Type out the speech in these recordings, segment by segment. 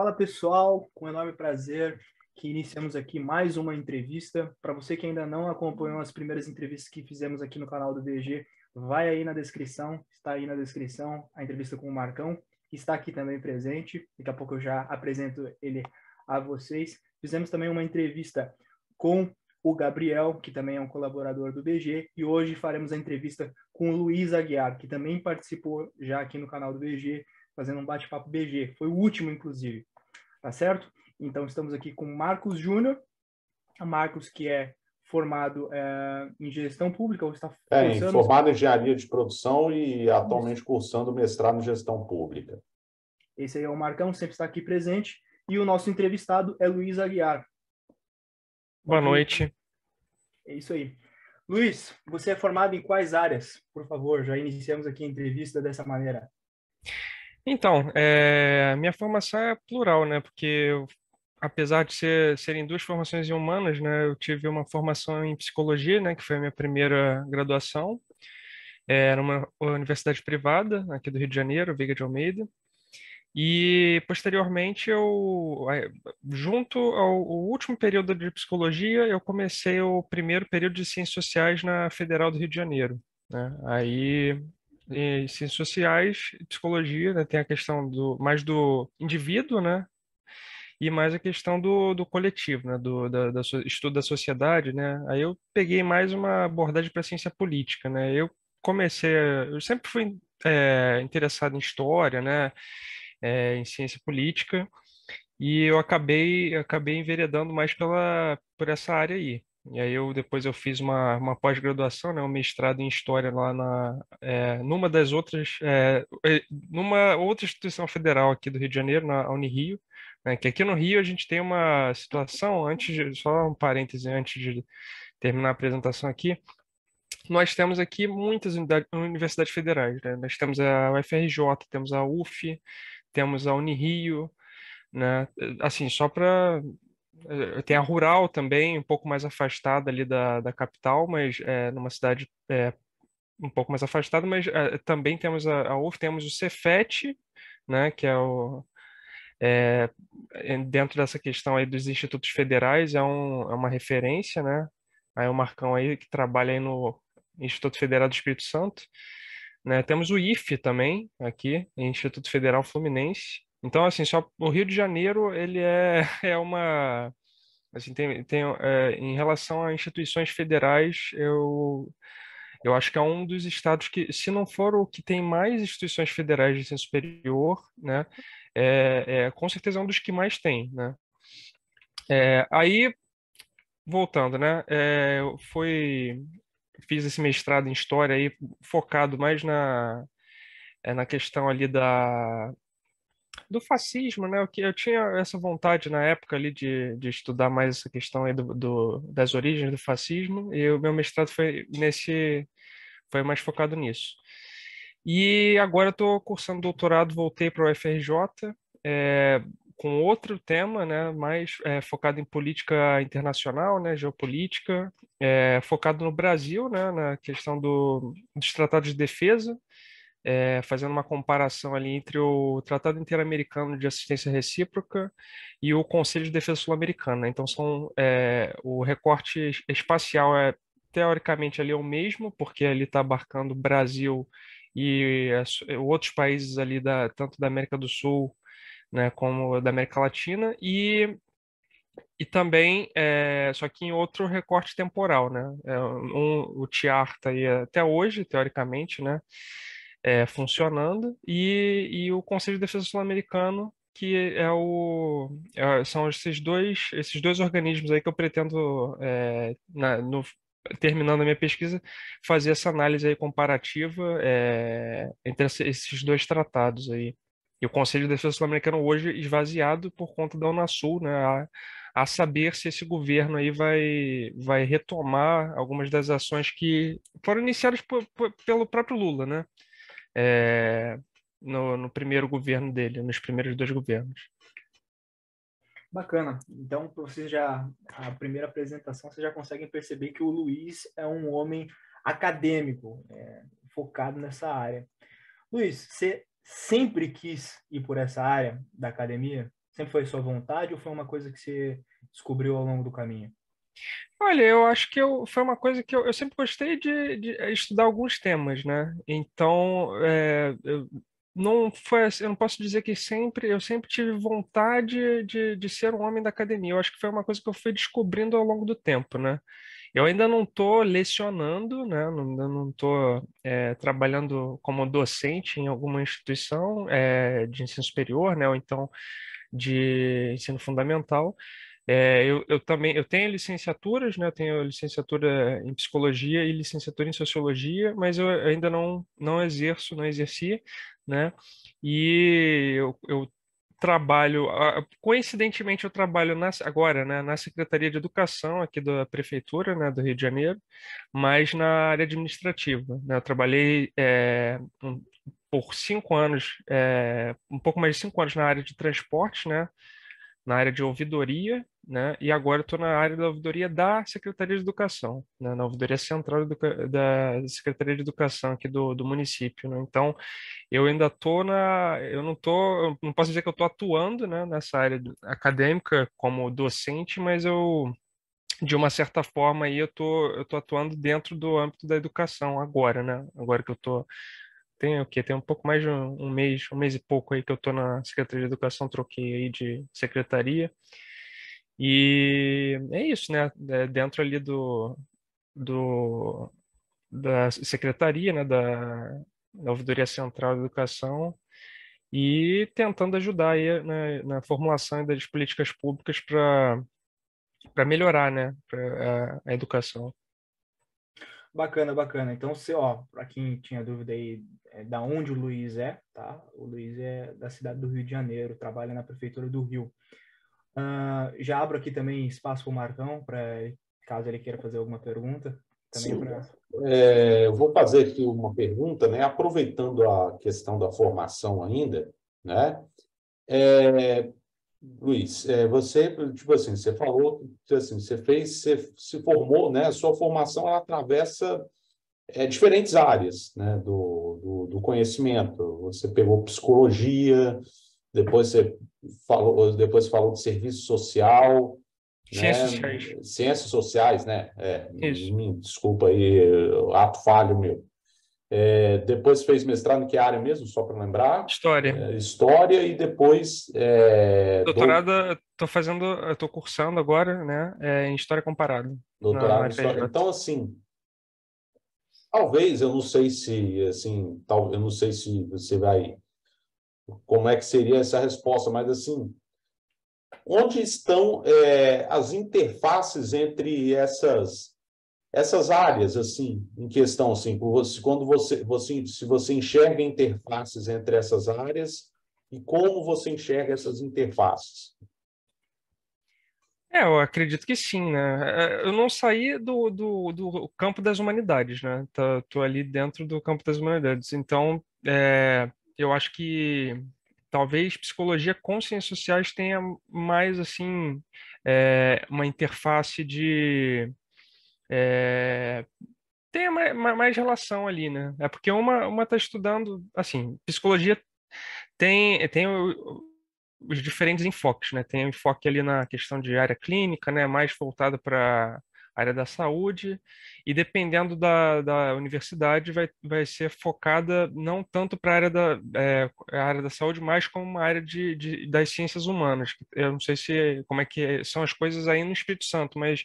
Fala pessoal, com enorme prazer que iniciamos aqui mais uma entrevista. Para você que ainda não acompanhou as primeiras entrevistas que fizemos aqui no canal do VG, vai aí na descrição, está aí na descrição a entrevista com o Marcão, que está aqui também presente. Daqui a pouco eu já apresento ele a vocês. Fizemos também uma entrevista com o Gabriel, que também é um colaborador do BG, e hoje faremos a entrevista com o Luiz Aguiar, que também participou já aqui no canal do BG, fazendo um bate-papo BG. Foi o último, inclusive. Tá certo? Então, estamos aqui com Marcos Júnior. Marcos, que é formado em gestão pública, ou está cursando... Formado em engenharia de produção e atualmente cursando mestrado em gestão pública. Esse aí é o Marcão, sempre está aqui presente. E o nosso entrevistado é Luiz Aguiar. Boa noite. É isso aí. Luiz, você é formado em quais áreas? Por favor, já iniciamos aqui a entrevista dessa maneira. Então, minha formação é plural, né? Porque apesar de serem duas formações em humanas, né? Eu tive uma formação em psicologia, né? Que foi a minha primeira graduação. Era uma universidade privada aqui do Rio de Janeiro, Veiga de Almeida. E posteriormente, junto ao último período de psicologia, eu comecei o primeiro período de ciências sociais na Federal do Rio de Janeiro, né? Aí, em ciências sociais, psicologia, né, tem a questão mais do indivíduo, né? E mais a questão do coletivo, né? Estudo da sociedade, né? Aí eu peguei mais uma abordagem para ciência política, né? Eu sempre fui interessado em história, né? Em ciência política, e eu acabei enveredando mais por essa área aí. E aí depois eu fiz uma pós-graduação, né, um mestrado em História lá numa outra instituição federal aqui do Rio de Janeiro, na Unirio, né, que aqui no Rio a gente tem uma situação, só um parêntese antes de terminar a apresentação aqui, nós temos aqui muitas universidades federais, né? Nós temos a UFRJ, temos a UF, temos a Unirio, né? Assim, só para... Tem a Rural também, um pouco mais afastada ali da capital, mas numa cidade um pouco mais afastada, mas também temos a UF, temos o Cefet, né? Que dentro dessa questão aí dos institutos federais, é uma referência, né? Aí o Marcão aí, que trabalha aí no Instituto Federal do Espírito Santo, né? Temos o IFE também, aqui, Instituto Federal Fluminense. Então, assim, só o Rio de Janeiro, ele é uma... Assim, em relação a instituições federais, eu acho que é um dos estados que, se não for o que tem mais instituições federais de ensino superior, né, com certeza é um dos que mais tem, né. Aí, voltando, né, fiz esse mestrado em História aí, focado mais na questão ali do fascismo, né? Eu tinha essa vontade na época ali de estudar mais essa questão aí das origens do fascismo, e o meu mestrado foi mais focado nisso. E agora eu estou cursando doutorado, voltei para o UFRJ, com outro tema, né? Mais focado em política internacional, né? Geopolítica, focado no Brasil, né? Na questão dos tratados de defesa, fazendo uma comparação ali entre o Tratado Interamericano de Assistência Recíproca e o Conselho de Defesa Sul-Americana. Então, o recorte espacial teoricamente ali é o mesmo, porque ali está abarcando o Brasil e outros países ali tanto da América do Sul, né, como da América Latina, e também, só que em outro recorte temporal, né? O TIAR está aí até hoje, teoricamente, né? Funcionando, e o Conselho de Defesa Sul-Americano, que são esses dois organismos aí que eu pretendo, terminando a minha pesquisa, fazer essa análise aí comparativa entre esses dois tratados aí. E o Conselho de Defesa Sul-Americano hoje esvaziado por conta da Unasul, né? A saber se esse governo aí vai retomar algumas das ações que foram iniciadas pelo próprio Lula, né? No primeiro governo dele, nos primeiros dois governos. Bacana. Então, a primeira apresentação, vocês já conseguem perceber que o Luiz é um homem acadêmico, focado nessa área. Luiz, você sempre quis ir por essa área da academia? Sempre foi sua vontade ou foi uma coisa que você descobriu ao longo do caminho? Olha, eu acho que foi uma coisa que eu sempre gostei de estudar alguns temas, né? Então, não foi assim, eu não posso dizer que eu sempre tive vontade de ser um homem da academia. Eu acho que foi uma coisa que eu fui descobrindo ao longo do tempo, né? Eu ainda não estou lecionando, né? Ainda não estou trabalhando como docente em alguma instituição de ensino superior, né? Ou então de ensino fundamental. Eu também eu tenho licenciaturas, né? Eu tenho licenciatura em psicologia e licenciatura em sociologia, mas eu ainda não exerço, não exerci, né? E eu trabalho, coincidentemente eu trabalho agora, né, na Secretaria de Educação aqui da Prefeitura, né, do Rio de Janeiro, mas na área administrativa, né? Eu trabalhei por 5 anos, um pouco mais de 5 anos na área de transporte, né? Na área de ouvidoria, né? E agora estou na área da ouvidoria da Secretaria de Educação, né? Na ouvidoria central da Secretaria de Educação aqui do município, né? Então, eu ainda estou eu não posso dizer que eu estou atuando, né, nessa área acadêmica como docente, mas de uma certa forma aí eu tô atuando dentro do âmbito da educação agora, né? Agora que eu tô tem o quê? Tem um pouco mais de um mês e pouco aí que eu tô na Secretaria de Educação, troquei aí de secretaria. E é isso, né? Dentro ali do da secretaria, né, da Ouvidoria Central de Educação e tentando ajudar aí na formulação das políticas públicas para melhorar, né, a educação. Bacana, bacana. Então, você, ó, para quem tinha dúvida aí, da onde o Luiz é, tá? O Luiz é da cidade do Rio de Janeiro, trabalha na prefeitura do Rio. Já abro aqui também espaço para o Marcão, para caso ele queira fazer alguma pergunta, também Sim. para. Eu vou fazer aqui uma pergunta, né? Aproveitando a questão da formação ainda, né? É, Luiz, você, tipo assim, você falou que assim, você se formou, né? A sua formação ela atravessa diferentes áreas, né? Do conhecimento. Você pegou psicologia, depois falou de serviço social, Ciências né? sociais. Ciências sociais, né? Isso. Me desculpa aí, ato falho meu. Depois fez mestrado em que área mesmo, só para lembrar? História. História e depois Doutorado, eu tô cursando agora, né, em História Comparada, na doutorado em História. UFRJ. Então, assim, talvez, eu não sei se, assim, eu não sei se você vai, como é que seria essa resposta, mas, assim, onde estão as interfaces entre essas áreas, assim, em questão, assim, quando se você enxerga interfaces entre essas áreas e como você enxerga essas interfaces? Eu acredito que sim, né? Eu não saí do campo das humanidades, né? Tô ali dentro do campo das humanidades. Então, eu acho que talvez psicologia com ciências sociais tenha mais, assim, uma interface é, tenha mais relação ali, né? É porque uma está estudando, assim, psicologia tem os diferentes enfoques, né? Tem o enfoque ali na questão de área clínica, né? Mais voltado para a área da saúde, e dependendo da universidade, vai ser focada não tanto para a área da saúde, mas como uma área das ciências humanas. Eu não sei como é que são as coisas aí no Espírito Santo, mas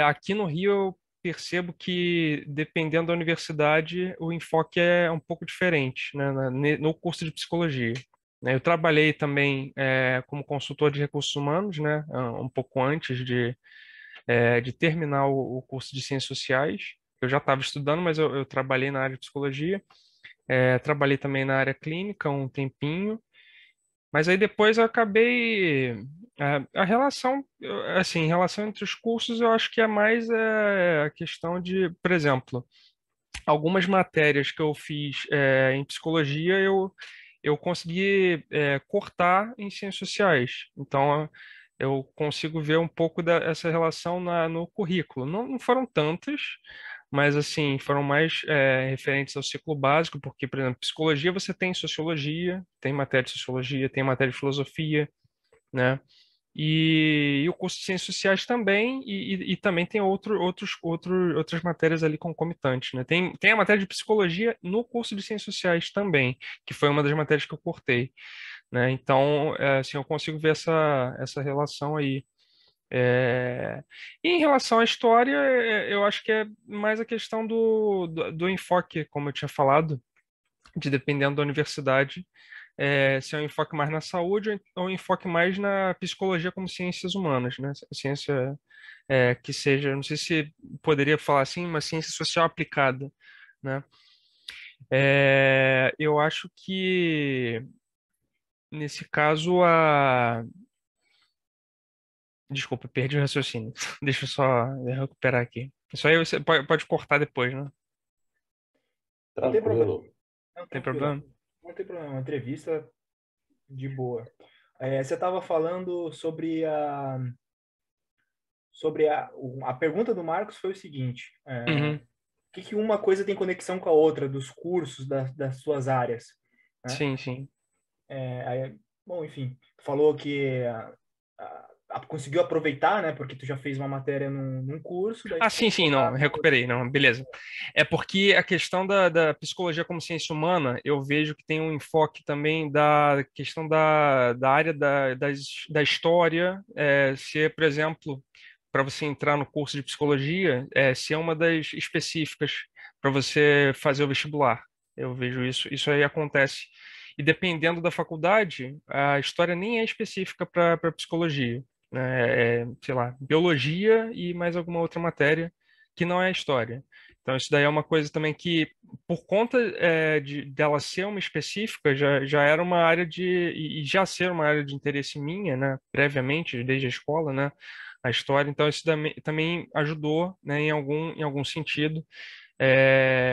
aqui no Rio eu percebo que, dependendo da universidade, o enfoque é um pouco diferente, né, no curso de psicologia. Né. Eu trabalhei também como consultor de recursos humanos, né, um pouco antes de terminar o curso de ciências sociais. Eu já estava estudando, mas eu trabalhei na área de psicologia. Trabalhei também na área clínica um tempinho, mas aí depois eu acabei. A relação, assim, em relação entre os cursos, eu acho que é mais a questão de, por exemplo, algumas matérias que eu fiz em psicologia, eu consegui cortar em ciências sociais. Então, eu consigo ver um pouco dessa relação no currículo. Não foram tantas, mas assim, foram mais referentes ao ciclo básico, porque, por exemplo, psicologia você tem sociologia, tem matéria de sociologia, tem matéria de filosofia. né? E o curso de Ciências Sociais também, e também tem outras matérias ali concomitantes, né? Tem a matéria de Psicologia no curso de Ciências Sociais também, que foi uma das matérias que eu cortei, né? Então, assim, eu consigo ver essa relação aí. E em relação à história, eu acho que é mais a questão do enfoque, como eu tinha falado, de dependendo da universidade, se é um enfoque mais na saúde ou um enfoque mais na psicologia como ciências humanas, né? Ciência que seja, não sei se poderia falar assim, uma ciência social aplicada, né? Eu acho que nesse caso Desculpa, perdi o raciocínio. Deixa eu só recuperar aqui. Isso aí você pode cortar depois, né? Não tem problema. Tranquilo. Não, Tem tranquilo. problema? Não tem problema. Uma entrevista de boa. Você estava falando sobre a pergunta do Marcos foi o seguinte: Uhum. o que uma coisa tem conexão com a outra dos cursos das suas áreas, né? Sim, sim. Bom, enfim, tu falou que conseguiu aproveitar, né? Porque tu já fez uma matéria num curso, daí Ah, tu sim, pode sim, colocar não, na outra. recuperei, não, beleza. É porque a questão da psicologia como ciência humana, eu vejo que tem um enfoque também da questão da área da história, se, por exemplo, para você entrar no curso de psicologia, se é uma das específicas para você fazer o vestibular. Eu vejo isso aí acontece. E dependendo da faculdade, a história nem é específica para psicologia, né? Sei lá, biologia e mais alguma outra matéria que não é história. Então, isso daí é uma coisa também que, por conta dela ser uma específica, já era uma área e já ser uma área de interesse minha, né, previamente, desde a escola, né, a história. Então, isso também ajudou, né, em algum sentido,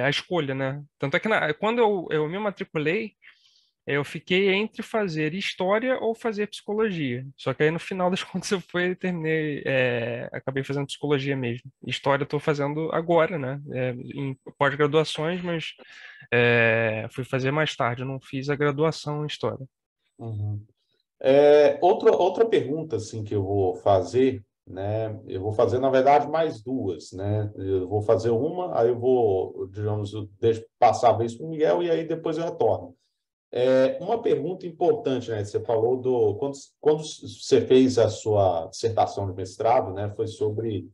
a escolha, né. Tanto é que quando eu me matriculei, eu fiquei entre fazer história ou fazer psicologia. Só que aí no final das contas eu terminei, acabei fazendo psicologia mesmo. História eu estou fazendo agora, né? Em pós-graduações, mas fui fazer mais tarde. Eu não fiz a graduação em história. Uhum. Outra pergunta assim que eu vou fazer, né? Eu vou fazer, na verdade, mais duas, né? Eu vou fazer uma, aí eu vou, digamos, eu deixo passar a vez para o Miguel e aí depois eu retorno. Uma pergunta importante, né? Você falou quando você fez a sua dissertação de mestrado, né? Foi sobre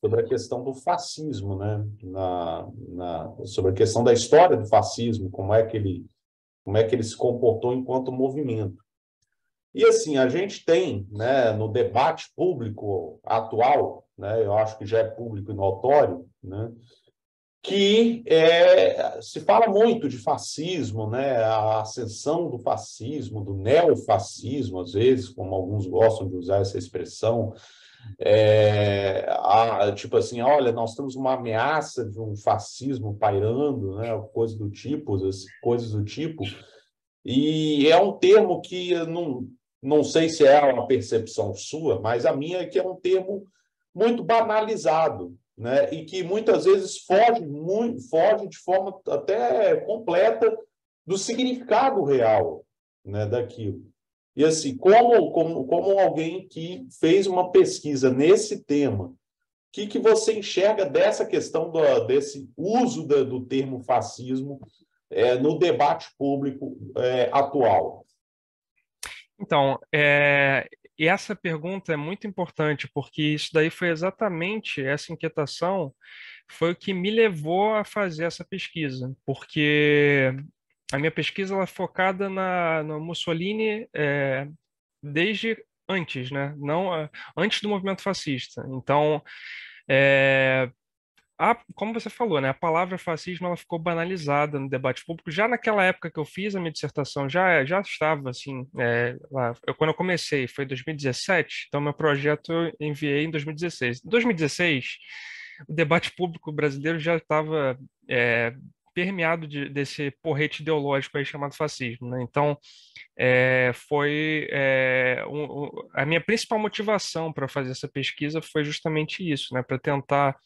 a questão do fascismo, né? Sobre a questão da história do fascismo, como é que ele se comportou enquanto movimento. E assim, a gente tem, né, no debate público atual, né, eu acho que já é público e notório, né, que se fala muito de fascismo, né, a ascensão do fascismo, do neofascismo, às vezes, como alguns gostam de usar essa expressão, tipo assim, olha, nós temos uma ameaça de um fascismo pairando, né, coisas do tipo, e é um termo que eu não sei se é uma percepção sua, mas a minha é que é um termo muito banalizado, né? E que muitas vezes foge de forma até completa do significado real, né, daquilo. E assim, como alguém que fez uma pesquisa nesse tema, o que você enxerga dessa questão desse uso do termo fascismo no debate público atual? Então, e essa pergunta é muito importante, porque isso daí foi exatamente essa inquietação, foi o que me levou a fazer essa pesquisa, porque a minha pesquisa ela é focada no Mussolini desde antes, né? Não antes do movimento fascista. Então, é, como você falou, né? A palavra fascismo ela ficou banalizada no debate público. Já naquela época que eu fiz a minha dissertação, já estava assim. Lá. Quando eu comecei foi em 2017, então meu projeto eu enviei em 2016. Em 2016, o debate público brasileiro já estava permeado desse porrete ideológico aí chamado fascismo, né? Então, a minha principal motivação para fazer essa pesquisa foi justamente isso, né? Para tentar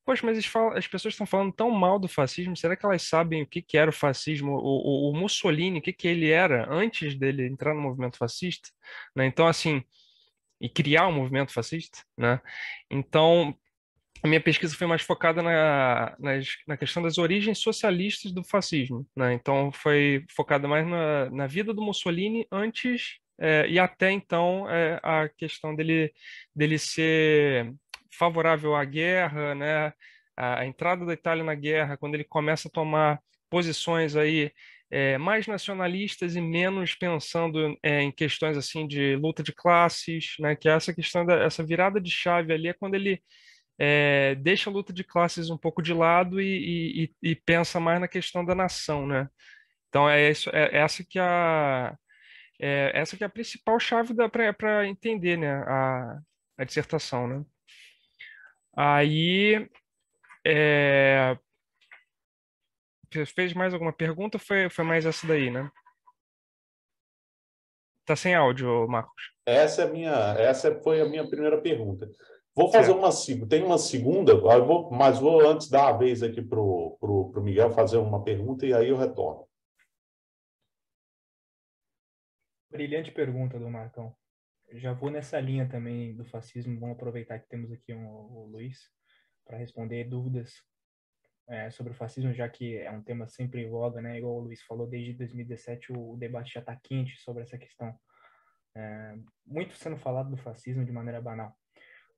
Poxa, mas as pessoas estão falando tão mal do fascismo, será que elas sabem o que que era o fascismo? O Mussolini, o que que ele era antes dele entrar no movimento fascista? Né? Então, assim, e criar um movimento fascista, né? Então, a minha pesquisa foi mais focada na questão das origens socialistas do fascismo, né? Então, foi focada mais na vida do Mussolini antes e até então a questão dele ser favorável à guerra, né? A entrada da Itália na guerra, quando ele começa a tomar posições aí mais nacionalistas e menos pensando em questões assim de luta de classes, né? Que é essa questão essa virada de chave ali é quando ele deixa a luta de classes um pouco de lado e pensa mais na questão da nação, né? Então essa que é a principal chave para entender, né, a dissertação, né? Aí você fez mais alguma pergunta? Ou foi mais essa daí, né? Tá sem áudio, Marcos. Essa foi a minha primeira pergunta. Vou fazer Certo. tem uma segunda, mas vou antes dar a vez aqui pro Miguel fazer uma pergunta e aí eu retorno. Brilhante pergunta do Marcão. Já vou nessa linha também do fascismo. Vamos aproveitar que temos aqui o Luiz para responder dúvidas sobre o fascismo, já que é um tema sempre em voga, né? Igual o Luiz falou, desde 2017 o debate já está quente sobre essa questão. Muito sendo falado do fascismo de maneira banal.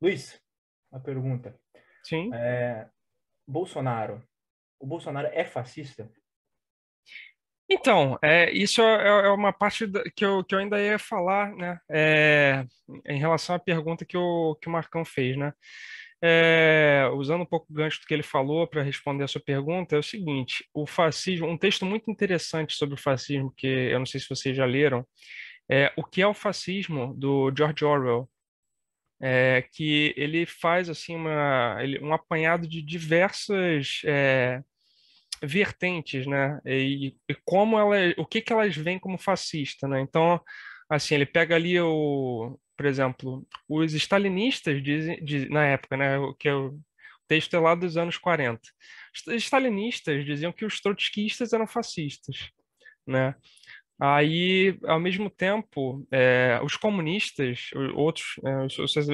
Luiz, uma pergunta. Sim. Bolsonaro. O Bolsonaro é fascista? Então, isso é uma parte que eu ainda ia falar, né? Em relação à pergunta que o Marcão fez, né? Usando um pouco o gancho do que ele falou para responder a sua pergunta, é o seguinte: o fascismo, um texto muito interessante sobre o fascismo, que eu não sei se vocês já leram, O que é o Fascismo, do George Orwell, que ele faz assim um apanhado de diversas vertentes, né? E como o que que elas veem como fascista, né? Então, assim, ele pega ali por exemplo, os stalinistas na época, né? O texto é lá dos anos 40. Os stalinistas diziam que os trotskistas eram fascistas, né? Aí, ao mesmo tempo, os comunistas, outros,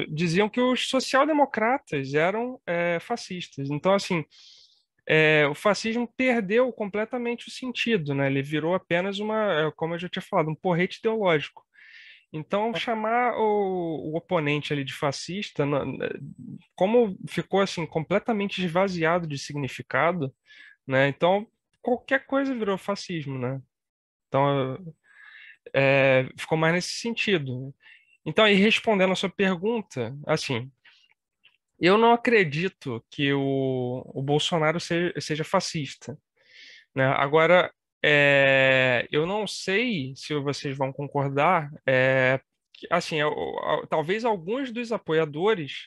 diziam que os social-democratas eram fascistas. Então, assim, o fascismo perdeu completamente o sentido, né? Ele virou apenas como eu já tinha falado, um porrete ideológico. Então, chamar o oponente ali de fascista, como ficou assim completamente esvaziado de significado, né? Então, qualquer coisa virou fascismo, né? Então, ficou mais nesse sentido. Então, aí respondendo a sua pergunta, assim, eu não acredito que o Bolsonaro seja fascista, né? Agora, eu não sei se vocês vão concordar, assim, talvez alguns dos apoiadores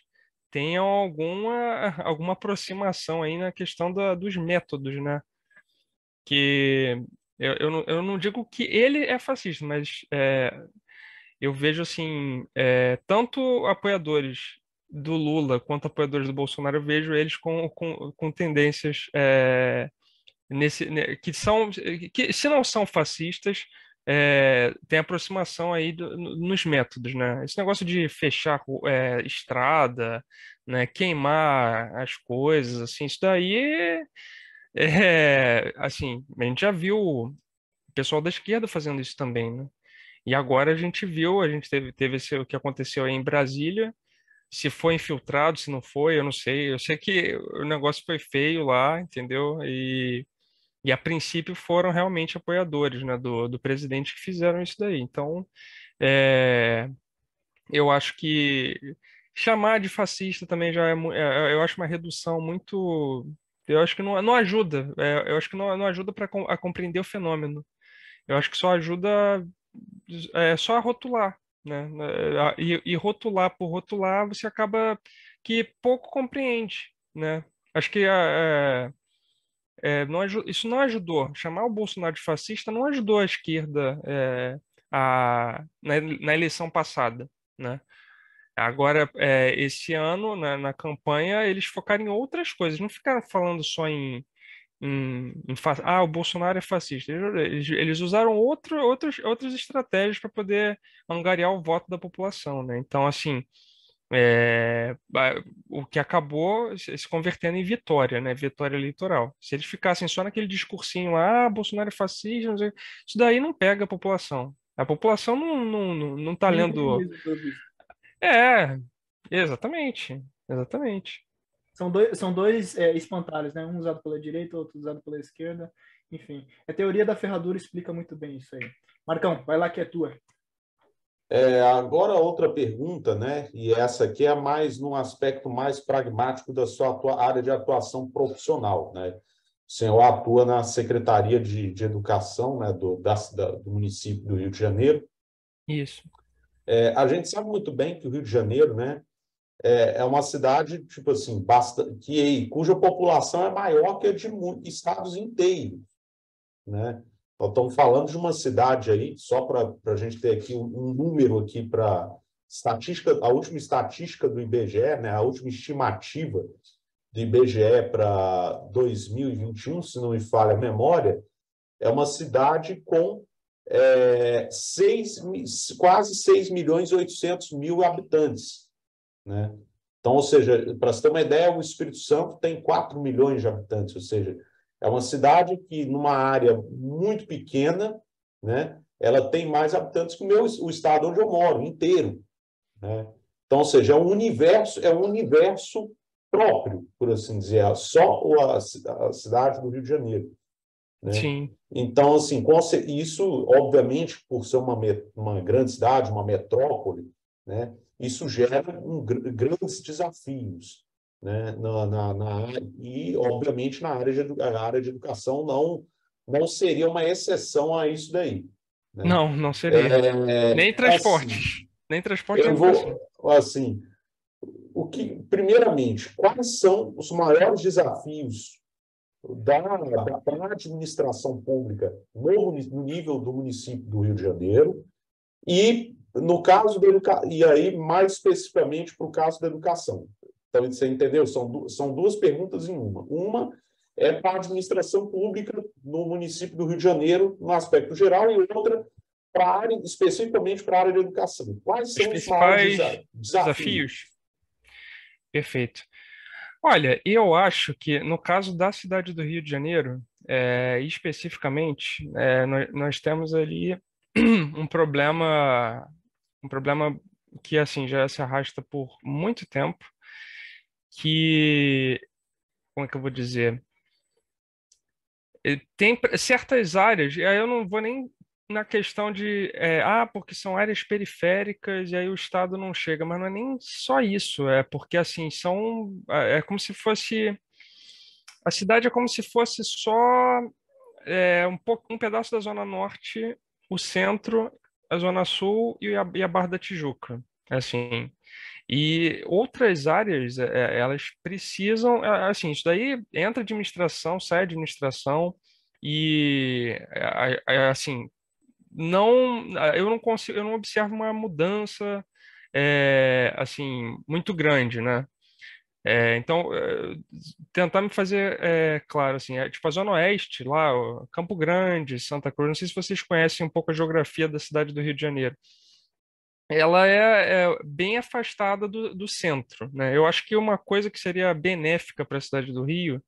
tenham alguma aproximação aí na questão dos métodos, né? Que eu não digo que ele é fascista, mas eu vejo assim, tanto apoiadores do Lula quanto apoiadores do Bolsonaro, eu vejo eles com tendências que se não são fascistas, tem aproximação aí nos métodos, né? Esse negócio de fechar estrada, né, queimar as coisas, assim, isso daí assim, a gente já viu o pessoal da esquerda fazendo isso também, né? E agora a gente teve o que aconteceu aí em Brasília. Se foi infiltrado, se não foi, eu não sei. Eu sei que o negócio foi feio lá, entendeu? E a princípio foram realmente apoiadores, né, do presidente que fizeram isso daí. Então, é, eu acho que chamar de fascista também já eu acho uma redução muito. Eu acho que não ajuda. Eu acho que não ajuda para a compreender o fenômeno. Eu acho que só ajuda só a rotular, né? E rotular por rotular, você acaba que pouco compreende, né? Acho que isso não ajudou. Chamar o Bolsonaro de fascista não ajudou a esquerda na eleição passada, né? Agora, esse ano, na campanha, eles focaram em outras coisas, não ficaram falando só o Bolsonaro é fascista. Eles usaram outras estratégias para poder angariar o voto da população, né? Então, assim, o que acabou se convertendo em vitória, né? Vitória eleitoral. Se eles ficassem só naquele discursinho, Bolsonaro é fascista, não sei, isso daí não pega a população. A população não tá Nem lendo. comunismo, pelo visto. É, exatamente, exatamente. São dois espantalhos, né? Um usado pela direita, outro usado pela esquerda. Enfim, a teoria da ferradura explica muito bem isso aí. Marcão, vai lá que é tua. Agora outra pergunta, né? E essa aqui é mais num aspecto mais pragmático da sua área de atuação profissional, né? O senhor atua na Secretaria de Educação, né, do município do Rio de Janeiro. Isso. A gente sabe muito bem que o Rio de Janeiro, né, é uma cidade, tipo assim, cuja população é maior que a de estados inteiros, né? Nós estamos falando de uma cidade aí, só para a gente ter aqui um número aqui para estatística, a última estatística do IBGE, né, a última estimativa do IBGE para 2021, se não me falha a memória, é uma cidade com quase 6 milhões e 800 mil habitantes, né? Então, ou seja, para você ter uma ideia, o Espírito Santo tem 4 milhões de habitantes, ou seja, é uma cidade que, numa área muito pequena, né, ela tem mais habitantes que o estado onde eu moro, inteiro, né? Então, ou seja, é um universo próprio, por assim dizer, só a cidade do Rio de Janeiro, né? Sim. Então, assim, isso, obviamente, por ser uma grande cidade, uma metrópole, né, isso gera grandes desafios, né, e, obviamente, a área de educação não seria uma exceção a isso daí, né? Não seria. Nem Assim, transportes. Nem transporte nem eu educação. vou, assim, primeiramente, quais são os maiores desafios da administração pública no nível do município do Rio de Janeiro e, no caso e aí, mais especificamente, para o caso da educação. Então, você entendeu? São duas perguntas em uma. Uma é para a administração pública no município do Rio de Janeiro, no aspecto geral, e outra especificamente para a área de educação. Quais Os são os maiores principais desafios? desafios? Perfeito. Olha, eu acho que no caso da cidade do Rio de Janeiro, especificamente, nós temos ali um problema que assim já se arrasta por muito tempo, que, como é que eu vou dizer? Tem certas áreas, e aí eu não vou nem na questão de, porque são áreas periféricas e aí o Estado não chega, mas não é nem só isso, é porque assim, é como se fosse, a cidade é como se fosse só um pedaço da Zona Norte, o centro, a Zona Sul e a Barra da Tijuca, assim. E outras áreas, elas precisam, assim, isso daí entra administração, sai administração, e, assim, eu não consigo, eu não observo uma mudança, assim, muito grande, né? Então, tentar me fazer claro, assim, tipo a Zona Oeste, lá, ó, Campo Grande, Santa Cruz, não sei se vocês conhecem um pouco a geografia da cidade do Rio de Janeiro. Ela é bem afastada do centro, né? Eu acho que uma coisa que seria benéfica para a cidade do Rio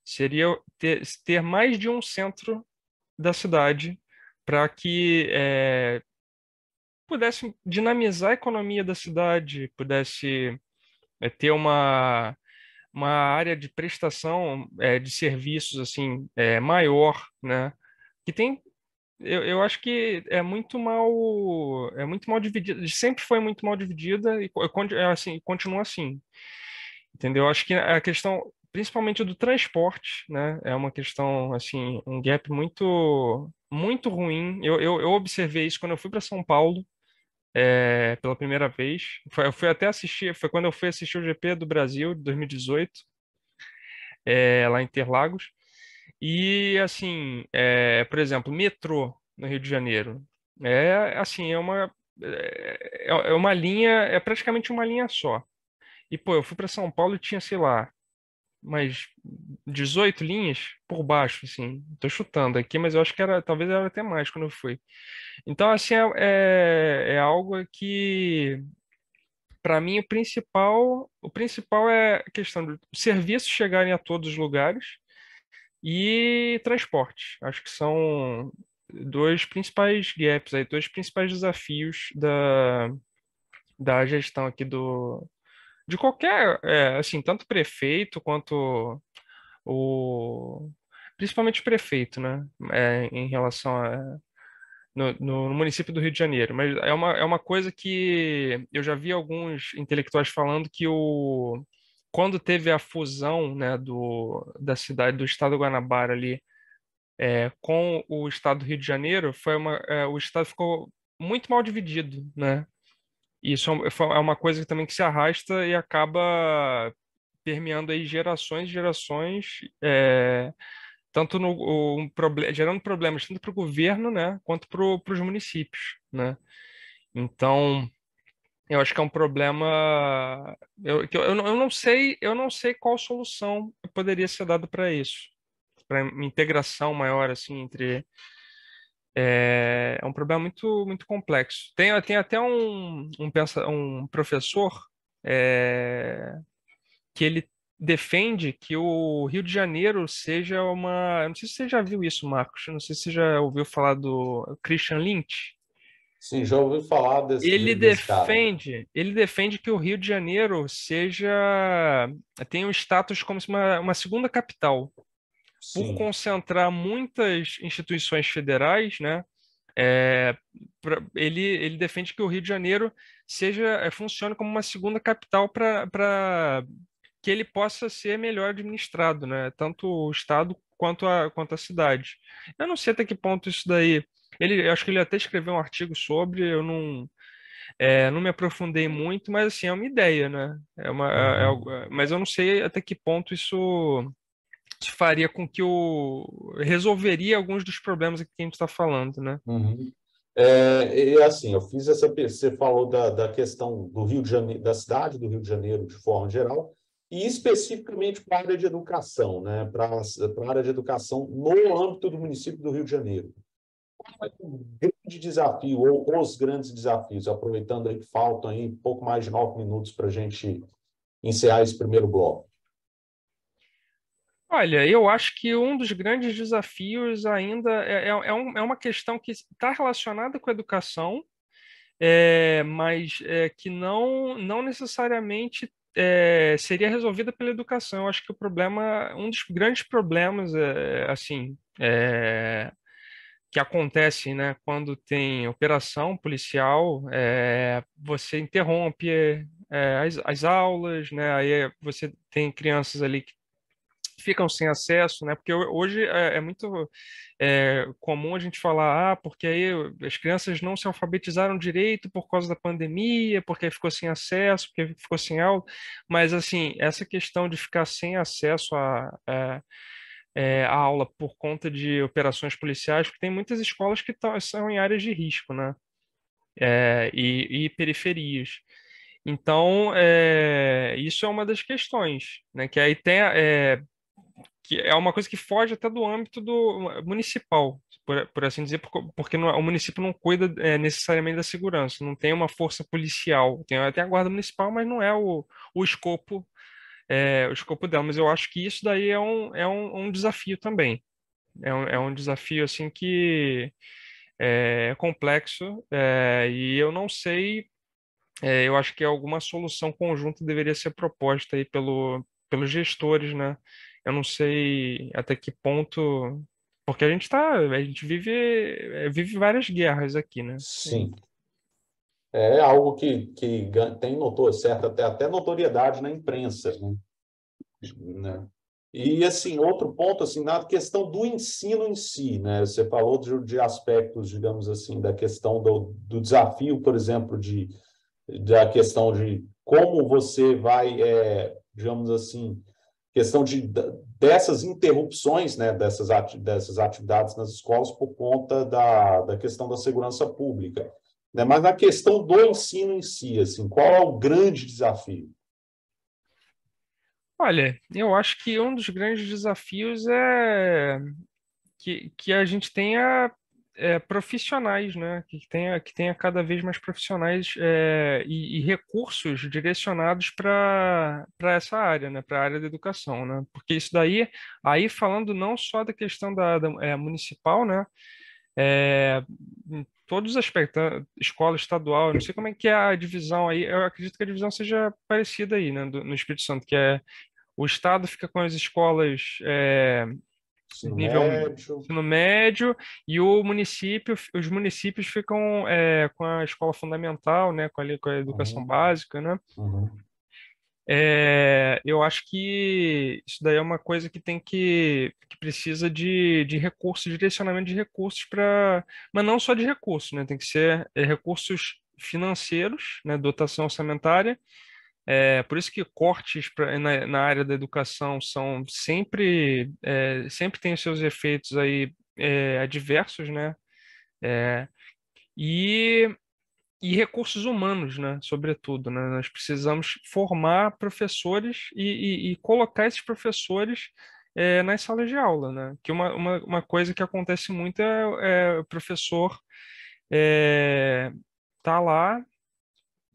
seria ter mais de um centro da cidade para que pudesse dinamizar a economia da cidade, pudesse ter uma área de prestação de serviços assim maior, né? Que tem eu acho que é muito mal dividida, sempre foi muito mal dividida e assim, continua assim, entendeu? Acho que a questão, principalmente do transporte, né, é uma questão assim, um gap muito muito ruim. Eu observei isso quando eu fui para São Paulo pela primeira vez. Eu fui até assistir, foi quando eu fui assistir o GP do Brasil de 2018, lá em Interlagos. E assim, por exemplo, metrô no Rio de Janeiro. Assim, é uma linha, é praticamente uma linha só. E, pô, eu fui para São Paulo e tinha, sei lá, umas 18 linhas por baixo, assim. Tô chutando aqui, mas eu acho que talvez era até mais quando eu fui. Então, assim, é algo que, para mim, o principal é a questão de serviços chegarem a todos os lugares e transporte. Acho que são dois principais gaps aí, dois principais desafios da gestão aqui de qualquer, assim, tanto prefeito quanto o, principalmente o prefeito, né, em relação no município do Rio de Janeiro. Mas é uma coisa que eu já vi alguns intelectuais falando que quando teve a fusão, né, da cidade, do estado do Guanabara ali, com o estado do Rio de Janeiro, o estado ficou muito mal dividido, né? Isso é uma coisa também que se arrasta e acaba permeando aí gerações e gerações, tanto gerando problemas tanto para o governo, né, quanto para os municípios, né? Então, eu acho que é um problema. Eu não sei qual solução poderia ser dada para isso, para integração maior assim entre. É um problema muito muito complexo. Tem até um professor, é, que ele defende que o Rio de Janeiro seja uma. Eu não sei se você já viu isso, Marcos. Eu não sei se você já ouviu falar do Christian Lynch. Sim, já ouvi falar desse cara. Ele defende que o Rio de Janeiro tem um status como se uma segunda capital, por Sim. concentrar muitas instituições federais, né? Ele defende que o Rio de Janeiro funcione como uma segunda capital para que ele possa ser melhor administrado, né? Tanto o estado quanto a cidade. Eu não sei até que ponto isso daí. Eu acho que ele até escreveu um artigo sobre, eu não me aprofundei muito, mas assim, é uma ideia, né? Uhum. Mas eu não sei até que ponto isso faria com que resolveria alguns dos problemas aqui que a gente está falando, né? Uhum. E assim, eu fiz você falou da questão do Rio de Janeiro, da cidade do Rio de Janeiro de forma geral, e especificamente para a área de educação, né? Para a área de educação no âmbito do município do Rio de Janeiro. Qual é o grande desafio, ou os grandes desafios, aproveitando aí que faltam aí pouco mais de 9 minutos para a gente encerrar esse primeiro bloco? Olha, eu acho que um dos grandes desafios ainda é uma questão que está relacionada com a educação, mas que não necessariamente seria resolvida pela educação. Eu acho que um dos grandes problemas, assim, que acontece, né, quando tem operação policial, você interrompe as aulas, né, aí você tem crianças ali que ficam sem acesso, né? Porque hoje é muito comum a gente falar, porque aí as crianças não se alfabetizaram direito por causa da pandemia, porque ficou sem acesso, porque ficou sem aula. Mas, assim, essa questão de ficar sem acesso à aula por conta de operações policiais, porque tem muitas escolas que são em áreas de risco, né? E periferias. Então, isso é uma das questões, né? Que aí tem, que é uma coisa que foge até do âmbito do municipal, por assim dizer, porque o município não cuida necessariamente da segurança, não tem uma força policial, tem até a guarda municipal, mas não é o escopo, o escopo dela. Mas eu acho que isso daí é um desafio também. É um desafio assim que é complexo, e eu não sei, eu acho que alguma solução conjunta deveria ser proposta aí pelos gestores, né? Eu não sei até que ponto, porque a gente vive várias guerras aqui, né? Sim. É algo que tem certa até notoriedade na imprensa, né? E, assim, outro ponto, assim, na questão do ensino em si, né? Você falou de aspectos, digamos assim, da questão do desafio, por exemplo, da questão de como você vai, digamos assim, questão dessas interrupções, né, dessas atividades nas escolas por conta da questão da segurança pública. né? Mas na questão do ensino em si, assim, qual é o grande desafio? Olha, eu acho que um dos grandes desafios é que a gente tenha profissionais, né? Que tenha cada vez mais profissionais e recursos direcionados para essa área, né? Para a área da educação, né? Porque isso daí, aí falando não só da questão da municipal, né? Em todos os aspectos, tá? Escola estadual, não sei como é que é a divisão aí, eu acredito que a divisão seja parecida aí, né? No Espírito Santo, que é o estado fica com as escolas Ensino nível médio. ensino médio e os municípios ficam com a escola fundamental, né, com a educação Uhum, básica, né? uhum. Eu acho que isso daí é uma coisa que precisa de recursos, direcionamento de recursos mas não só de recursos, né? Tem que ser recursos financeiros, né, dotação orçamentária. Por isso que cortes na área da educação são sempre têm os seus efeitos aí adversos, né? É, e, e recursos humanos, né? Sobretudo, né? Nós precisamos formar professores e colocar esses professores nas salas de aula, né? Que uma coisa que acontece muito é o professor tá lá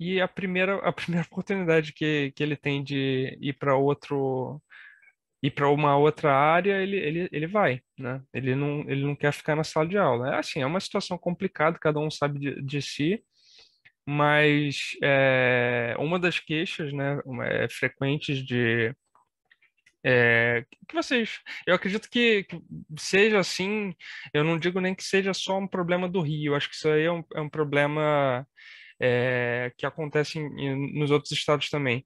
e a primeira oportunidade que ele tem de ir para uma outra área, ele vai, né? Ele não quer ficar na sala de aula. É assim, é uma situação complicada, cada um sabe de si, mas uma das queixas, né, frequentes que vocês, eu acredito que seja assim, eu não digo nem que seja só um problema do Rio, eu acho que isso aí é um problema que acontece nos outros estados também.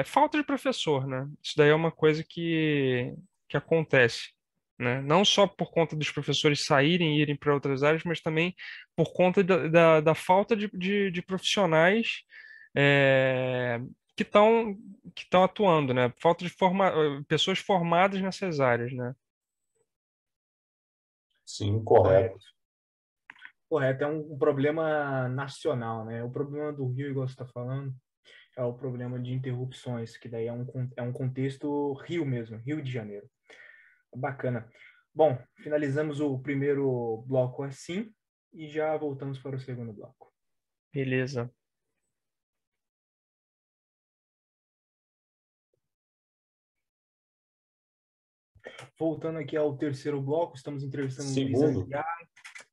Falta de professor, né? Isso daí é uma coisa que acontece, né? Não só por conta dos professores saírem e irem para outras áreas, mas também por conta da falta de profissionais é, que estão atuando, né? Falta de pessoas formadas nessas áreas, né? Sim, correto. Correto. Correto, é um problema nacional, né? O problema do Rio, igual você está falando, é o problema de interrupções, que daí é um contexto Rio mesmo, Rio de Janeiro. Bacana. Bom, finalizamos o primeiro bloco assim e já voltamos para o segundo bloco. Beleza. Voltando aqui ao terceiro bloco, estamos entrevistando o Luiz Segundo. Aguiar.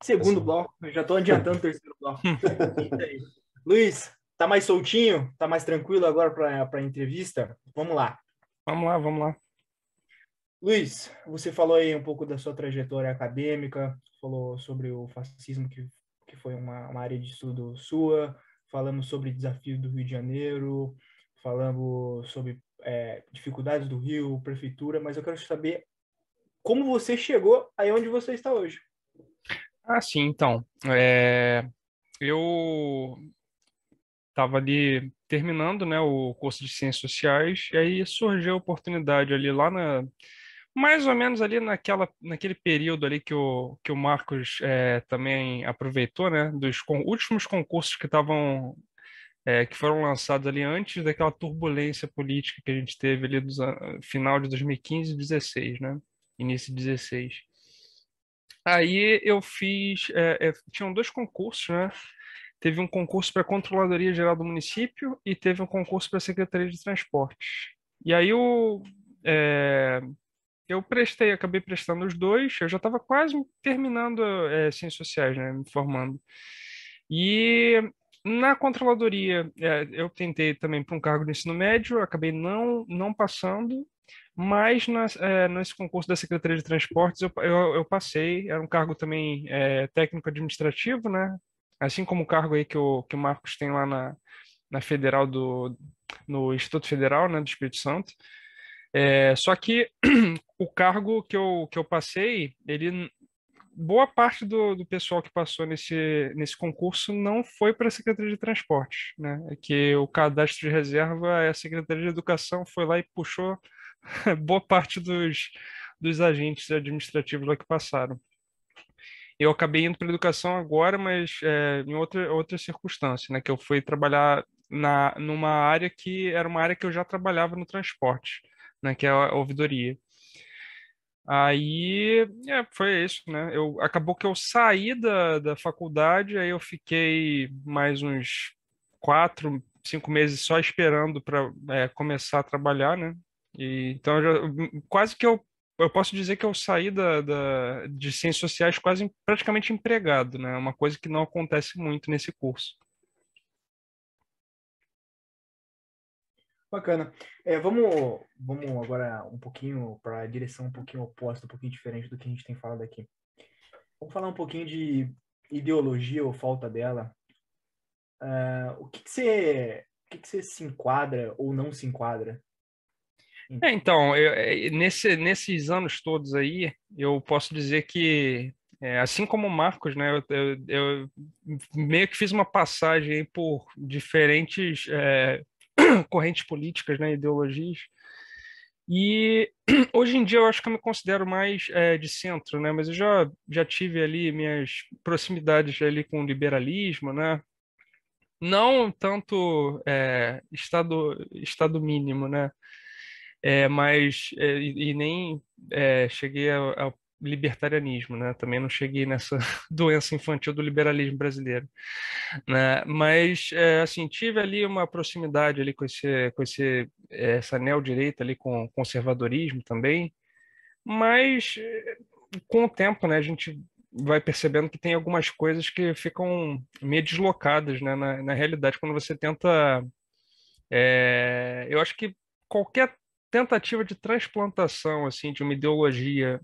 Segundo bloco, eu já estou adiantando o terceiro bloco. Isso aí. Luiz, tá mais soltinho? Tá mais tranquilo agora para a entrevista? Vamos lá. Vamos lá, vamos lá. Luiz, você falou aí um pouco da sua trajetória acadêmica, falou sobre o fascismo, que foi uma área de estudo sua, falamos sobre desafios do Rio de Janeiro, falamos sobre dificuldades do Rio, prefeitura, mas eu quero saber como você chegou aí onde você está hoje. Ah, sim, então. Eu estava ali terminando, né, o curso de Ciências Sociais, e aí surgiu a oportunidade ali mais ou menos ali naquele período ali que o Marcos também aproveitou, né, dos últimos concursos que foram lançados ali antes daquela turbulência política que a gente teve ali final de 2015 e 16, né, início de 16. Aí eu fiz, tinham dois concursos, né? Teve um concurso para a Controladoria Geral do Município e teve um concurso para a Secretaria de Transportes. E aí eu acabei prestando os dois, eu já estava quase terminando Ciências Sociais, né? Me formando. E na Controladoria, eu tentei também para um cargo de ensino médio, acabei não passando, mas nesse concurso da Secretaria de Transportes eu passei, era um cargo também técnico administrativo, né? Assim como o cargo aí que o Marcos tem lá na Federal no Instituto Federal, né, do Espírito Santo. Só que o cargo que eu passei, boa parte do pessoal que passou nesse concurso não foi para a Secretaria de Transportes, né? É que o cadastro de reserva, a Secretaria de Educação foi lá e puxou boa parte dos agentes administrativos lá que passaram. eu acabei indo para educação agora, mas em outra circunstância, né? Que eu fui trabalhar numa área que era uma área que eu já trabalhava no transporte, né? Que é a ouvidoria. Aí, foi isso, né? Acabou que eu saí da faculdade, aí eu fiquei mais uns 4, 5 meses só esperando para começar a trabalhar, né? Então, quase que eu posso dizer que eu saí de ciências sociais quase praticamente empregado, né? Uma coisa que não acontece muito nesse curso. Bacana. Vamos agora um pouquinho para a direção um pouquinho oposta, um pouquinho diferente do que a gente tem falado aqui. Vamos falar um pouquinho de ideologia ou falta dela. O que você se enquadra ou não se enquadra? Então, nesses anos todos aí, eu posso dizer que, assim como o Marcos, né, eu meio que fiz uma passagem aí por diferentes correntes políticas, né, ideologias, e hoje em dia eu acho que eu me considero mais de centro, né, mas eu já tive ali minhas proximidades ali com o liberalismo, né, não tanto estado mínimo, né, mas e nem cheguei ao libertarianismo, né? Também não cheguei nessa doença infantil do liberalismo brasileiro, né? Mas assim tive ali uma proximidade ali essa neodireita ali com o conservadorismo também, mas com o tempo, né? A gente vai percebendo que tem algumas coisas que ficam meio deslocadas, né? Na realidade, quando você tenta eu acho que qualquer tentativa de transplantação assim de uma ideologia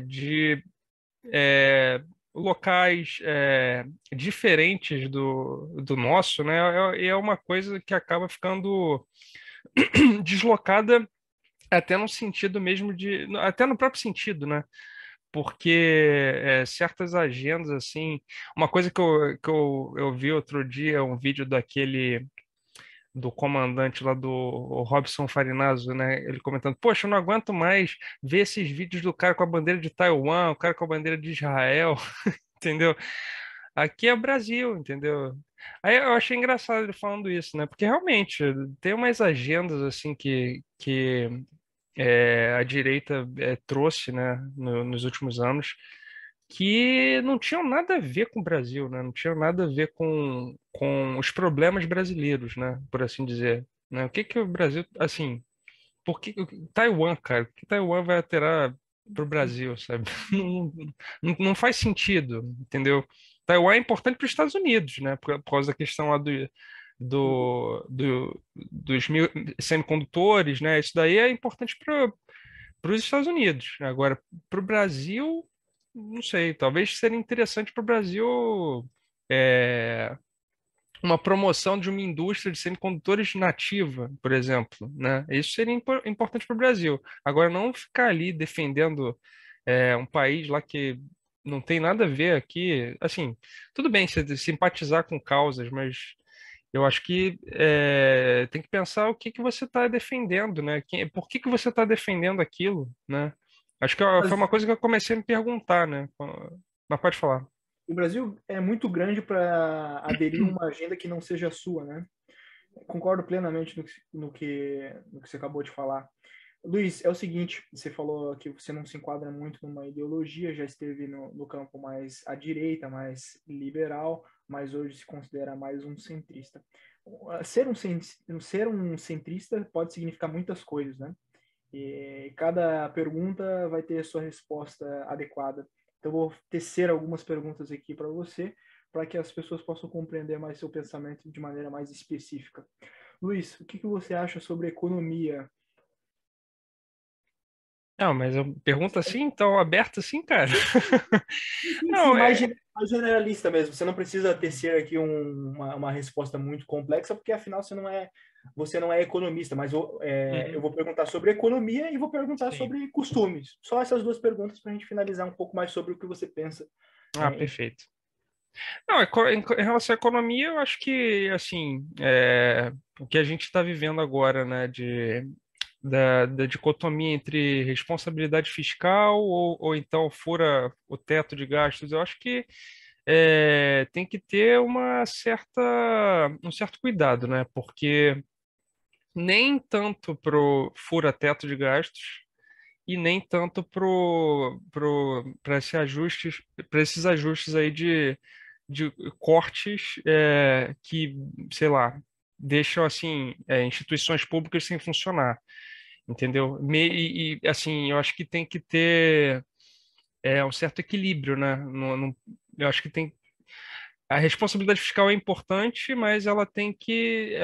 de locais diferentes do nosso, né, é uma coisa que acaba ficando deslocada até no sentido mesmo até no próprio sentido, né? Porque certas agendas assim, uma coisa que eu vi outro dia, um vídeo do comandante lá do Robson Farinazzo, né? Ele comentando, poxa, eu não aguento mais ver esses vídeos do cara com a bandeira de Taiwan, o cara com a bandeira de Israel, entendeu? Aqui é Brasil, entendeu? Aí eu achei engraçado ele falando isso, né? Porque realmente tem umas agendas assim que a direita trouxe, né, nos últimos anos, que não tinham nada a ver com o Brasil, né? Não tinham nada a ver com os problemas brasileiros, né? Por assim dizer, né? O que que o Brasil, assim, por que Taiwan, cara? O que Taiwan vai alterar para o Brasil, sabe? Não faz sentido, entendeu? Taiwan é importante para os Estados Unidos, né? Por causa da questão lá dos semicondutores, né? Isso daí é importante para os Estados Unidos. Agora, para o Brasil, não sei, talvez seria interessante para o Brasil é, uma promoção de uma indústria de semicondutores nativa, por exemplo, né? Isso seria importante para o Brasil. Agora, não ficar ali defendendo um país lá que não tem nada a ver aqui. Assim, tudo bem você simpatizar com causas, mas eu acho que tem que pensar o que que você está defendendo, né? Por que que você está defendendo aquilo, né? Acho que foi Mas uma coisa que eu comecei a me perguntar, né? Mas pode falar. o Brasil é muito grande para aderir a uma agenda que não seja sua, né? Concordo plenamente no que você acabou de falar. Luiz, é o seguinte, você falou que você não se enquadra muito numa ideologia, já esteve no campo mais à direita, mais liberal, mas hoje se considera mais um centrista. Ser um centrista pode significar muitas coisas, né? E cada pergunta vai ter a sua resposta adequada. Então, eu vou tecer algumas perguntas aqui para você, para que as pessoas possam compreender mais seu pensamento de maneira mais específica. Luiz, o que você acha sobre economia? Não, mas eu pergunto assim, tão aberto assim, cara. Sim, Não, mais generalista mesmo. Você não precisa tecer aqui uma resposta muito complexa, porque afinal você não é economista, mas eu Uhum, vou perguntar sobre economia e vou perguntar sim. sobre costumes. Só essas duas perguntas para a gente finalizar um pouco mais sobre o que você pensa. Ah, É, perfeito. Não, em relação à economia, eu acho que, assim, o que a gente está vivendo agora, né, da dicotomia entre responsabilidade fiscal ou então fura o teto de gastos. Eu acho que tem que ter um certo cuidado, né? Porque nem tanto pro fura-teto de gastos e nem tanto para esses ajustes aí de cortes que, sei lá, deixam assim instituições públicas sem funcionar, entendeu? Assim, eu acho que tem que ter um certo equilíbrio, né? Eu acho que tem a responsabilidade fiscal é importante, mas ela tem que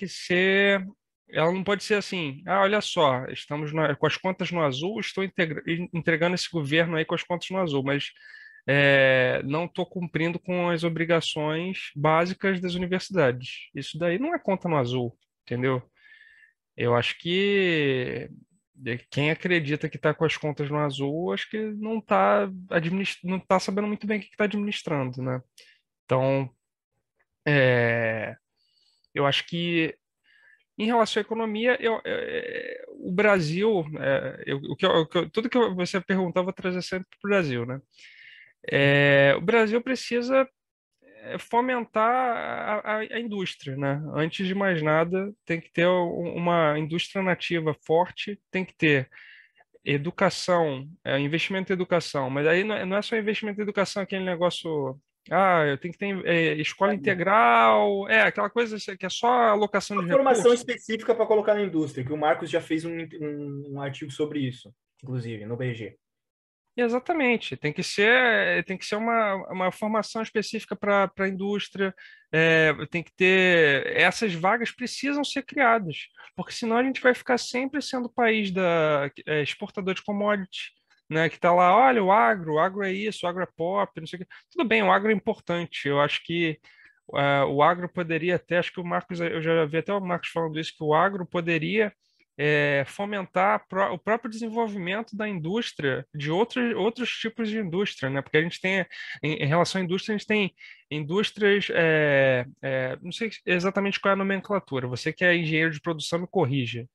ser, ela não pode ser assim, olha só, estamos com as contas no azul, estou entregando esse governo aí com as contas no azul, mas não estou cumprindo com as obrigações básicas das universidades. Isso daí não é conta no azul, entendeu? Eu acho que quem acredita que está com as contas no azul, acho que não tá sabendo muito bem o que está administrando, né? Então, é, eu acho que em relação à economia, o Brasil, tudo que você perguntar, eu vou trazer sempre para o Brasil, né? O Brasil precisa fomentar a indústria, né? Antes de mais nada, tem que ter uma indústria nativa forte, tem que ter educação, investimento em educação, mas aí não é só investimento em educação, aquele negócio. Eu tenho que ter escola integral, aquela coisa que é só alocação de Uma formação recursos. específica para colocar na indústria, que o Marcos já fez um artigo sobre isso, inclusive, no BG. Exatamente, tem que ser uma formação específica para a indústria, tem que ter, essas vagas precisam ser criadas, porque senão a gente vai ficar sempre sendo o país exportador de commodity, né, que está lá, olha, o agro é isso, o agro é pop, não sei o quê. Tudo bem, o agro é importante, eu acho que o agro poderia até, acho que o Marcos, eu já vi até o Marcos falando isso, que o agro poderia fomentar o próprio desenvolvimento da indústria, de outros tipos de indústria, né? Porque a gente tem, em relação à indústria, a gente tem indústrias, não sei exatamente qual é a nomenclatura, você que é engenheiro de produção me corrija.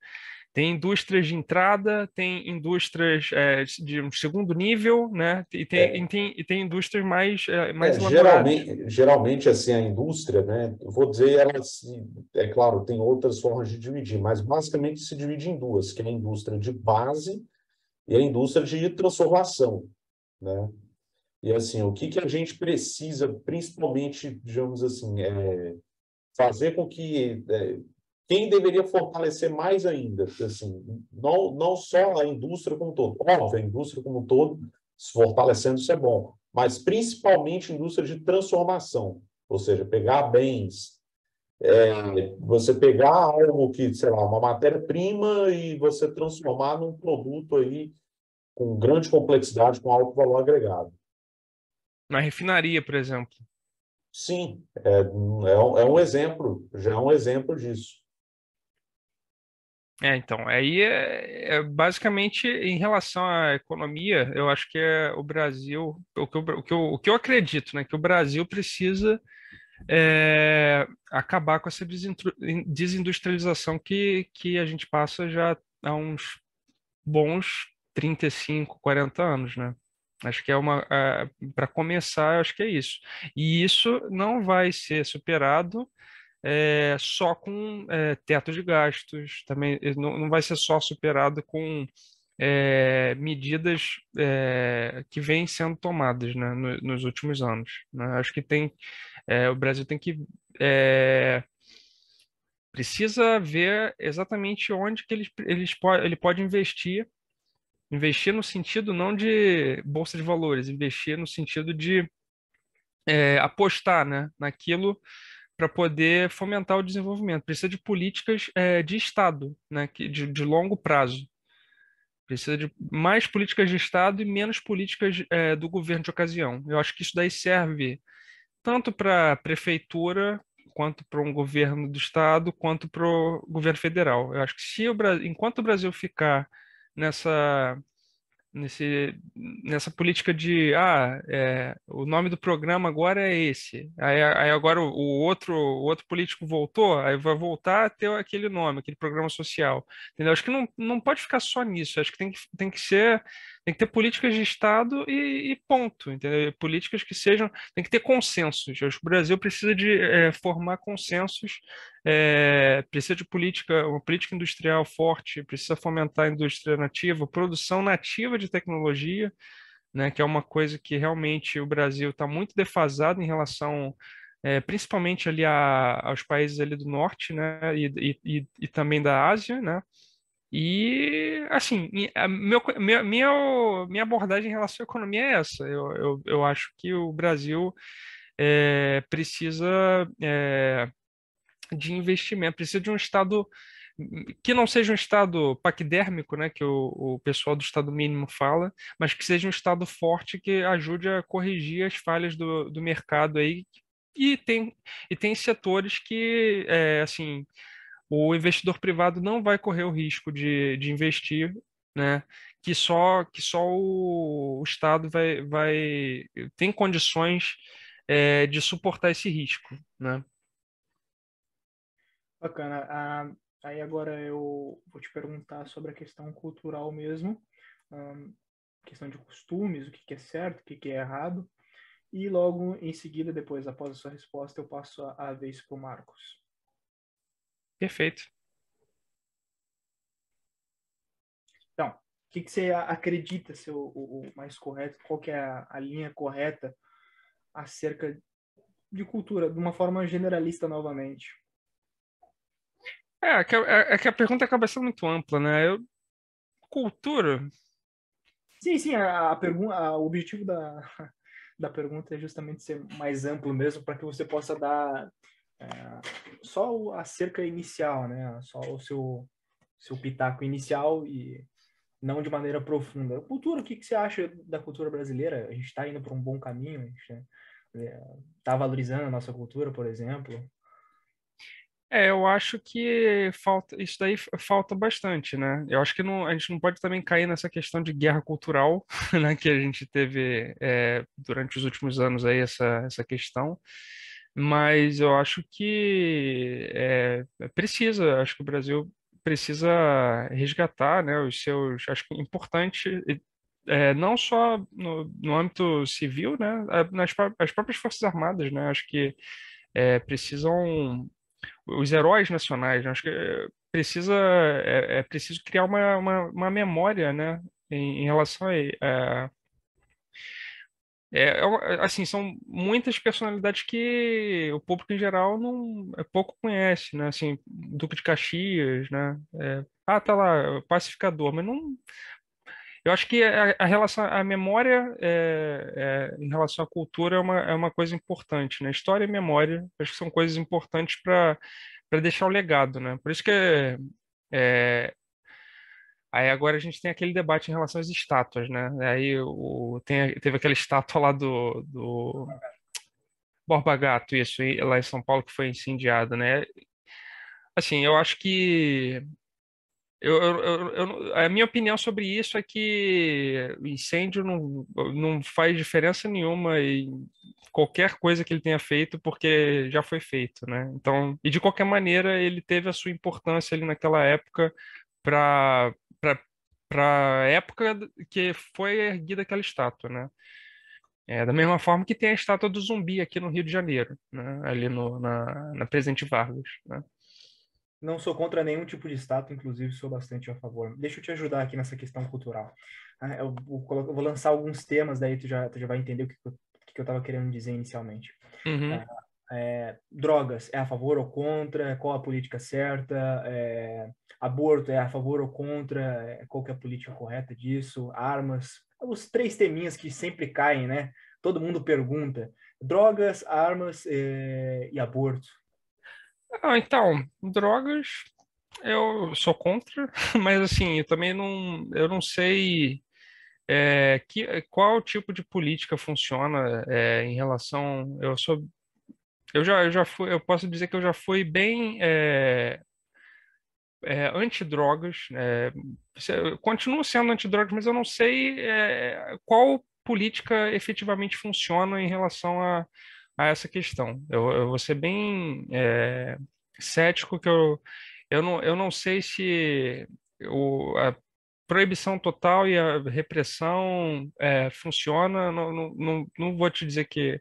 Tem indústrias de entrada, tem indústrias de um segundo nível, né? E tem indústrias mais elaboradas. Geralmente, assim, a indústria, né? Eu vou dizer, é claro, tem outras formas de dividir, mas basicamente se divide em duas, que é a indústria de base e a indústria de transformação, né? E assim, o que a gente precisa, principalmente, digamos assim, fazer com que quem deveria fortalecer mais ainda, assim, não só a indústria como um todo, óbvio, a indústria como um todo se fortalecendo, isso é bom, mas principalmente a indústria de transformação, ou seja, pegar bens, você pegar algo que, sei lá, uma matéria-prima e você transformar num produto aí com grande complexidade, com alto valor agregado. Na refinaria, por exemplo. Sim, é um exemplo, já é um exemplo disso. Então, aí basicamente em relação à economia, eu acho que o Brasil, o que eu acredito, né, que o Brasil precisa acabar com essa desindustrialização que a gente passa já há uns bons 35, 40 anos, né? Acho que para começar, eu acho que é isso. E isso não vai ser superado só com teto de gastos, também não vai ser só superado com medidas que vêm sendo tomadas, né, nos últimos anos, né? Acho que o Brasil tem que precisa ver exatamente onde que ele pode investir no sentido não de bolsa de valores, investir no sentido de apostar, né, naquilo para poder fomentar o desenvolvimento. Precisa de políticas de Estado, né, de longo prazo. Precisa de mais políticas de Estado e menos políticas do governo de ocasião. Eu acho que isso daí serve tanto para a prefeitura, quanto para um governo do Estado, quanto para o governo federal. Eu acho que enquanto o Brasil ficar nessa nessa política de o nome do programa agora é esse. Aí agora o outro político voltou, aí vai voltar a ter aquele nome, aquele programa social. Entendeu? Acho que não pode ficar só nisso. Acho que tem que ter políticas de Estado e ponto, entendeu? Políticas que sejam, tem que ter consensos. Acho que o Brasil precisa de formar consensos, precisa de uma política industrial forte, precisa fomentar a indústria nativa, produção nativa de tecnologia, né, que é uma coisa que realmente o Brasil está muito defasado em relação, principalmente ali aos países ali do norte, né, e também da Ásia, né. E, assim, minha abordagem em relação à economia é essa. Eu acho que o Brasil precisa de investimento, precisa de um Estado que não seja um Estado paquidérmico, né, que o pessoal do Estado mínimo fala, mas que seja um Estado forte que ajude a corrigir as falhas do mercado aí. E tem setores que, assim, o investidor privado não vai correr o risco de investir, né? Que só o Estado tem condições de suportar esse risco, né? Bacana. Aí agora eu vou te perguntar sobre a questão cultural mesmo, questão de costumes, o que que é certo, o que que é errado. E logo em seguida, depois, após a sua resposta, eu passo a vez para o Marcos. Perfeito. Então, o que que você acredita ser o mais correto? Qual que é a linha correta acerca de cultura, de uma forma generalista novamente? É que a pergunta acaba sendo muito ampla, né? Cultura, Sim, sim, a pergunta, o objetivo da pergunta é justamente ser mais amplo mesmo, para que você possa dar é, só a cerca inicial, né? Só o seu pitaco inicial e não de maneira profunda. Cultura, o que que você acha da cultura brasileira? A gente está indo para um bom caminho, a gente está valorizando a nossa cultura, por exemplo. eu acho que isso daí falta bastante, né? Eu acho que a gente não pode também cair nessa questão de guerra cultural, né, que a gente teve durante os últimos anos aí essa questão, mas eu acho que acho que o Brasil precisa resgatar, né, acho que é importante, não só no âmbito civil, né, as próprias Forças Armadas, né, acho que precisam os heróis nacionais, né? Acho que é preciso criar uma memória, né, em relação a assim, são muitas personalidades que o público em geral não pouco conhece, né? Assim, Duque de Caxias, né? Tá lá, pacificador, mas não. Eu acho que a relação, a memória em relação à cultura é uma coisa importante, né? História e memória, acho que são coisas importantes para deixar o legado, né? Por isso que é, aí agora a gente tem aquele debate em relação às estátuas, né? Aí teve aquela estátua lá do Borba Gato, isso, lá em São Paulo, que foi incendiada, né? Assim, eu acho que a minha opinião sobre isso é que o incêndio não faz diferença nenhuma em qualquer coisa que ele tenha feito, porque já foi feito, né? Então, e de qualquer maneira, ele teve a sua importância ali naquela época para para época que foi erguida aquela estátua, né? Da mesma forma que tem a estátua do zumbi aqui no Rio de Janeiro, né? Ali na Presidente Vargas, né? Não sou contra nenhum tipo de estátua, inclusive sou bastante a favor. Deixa eu te ajudar aqui nessa questão cultural. Eu vou lançar alguns temas, daí tu já vai entender o que eu estava querendo dizer inicialmente. Uhum. Drogas, é a favor ou contra? Qual a política certa? Aborto, é a favor ou contra? Qual que é a política correta disso? Armas, os três teminhas que sempre caem, né? Todo mundo pergunta. Drogas, armas e aborto. Então, drogas, eu sou contra, mas assim, eu não sei qual tipo de política funciona em relação. Eu já fui, eu posso dizer que eu já fui bem antidrogas, continuo sendo antidrogas, mas eu não sei qual política efetivamente funciona em relação a essa questão. Eu vou ser bem cético, que eu não sei se a proibição total e a repressão funciona. Não vou te dizer que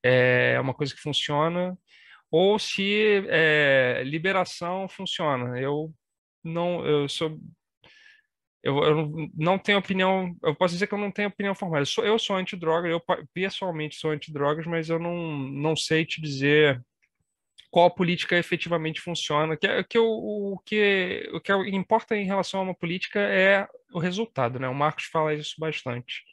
é uma coisa que funciona, ou se liberação funciona. Eu não tenho opinião. Eu posso dizer que eu não tenho opinião formada. Eu sou antidroga, eu pessoalmente sou antidrogas, mas eu não sei te dizer qual política efetivamente funciona. O que importa em relação a uma política é o resultado, né? O Marcos fala isso bastante.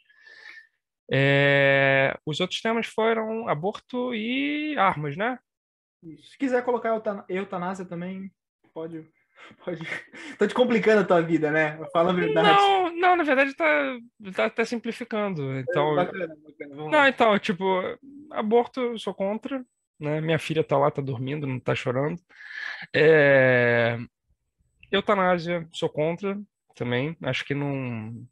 Os outros temas foram aborto e armas, né? Isso. Se quiser colocar eutanásia também, pode. Tô te complicando a tua vida, né? Fala a verdade. Não, na verdade tá até simplificando. Então, Bacana, vamos não, lá. então, tipo, aborto eu sou contra, né? Minha filha tá lá, tá dormindo, não tá chorando. É, Eutanásia, sou contra também. Acho que não.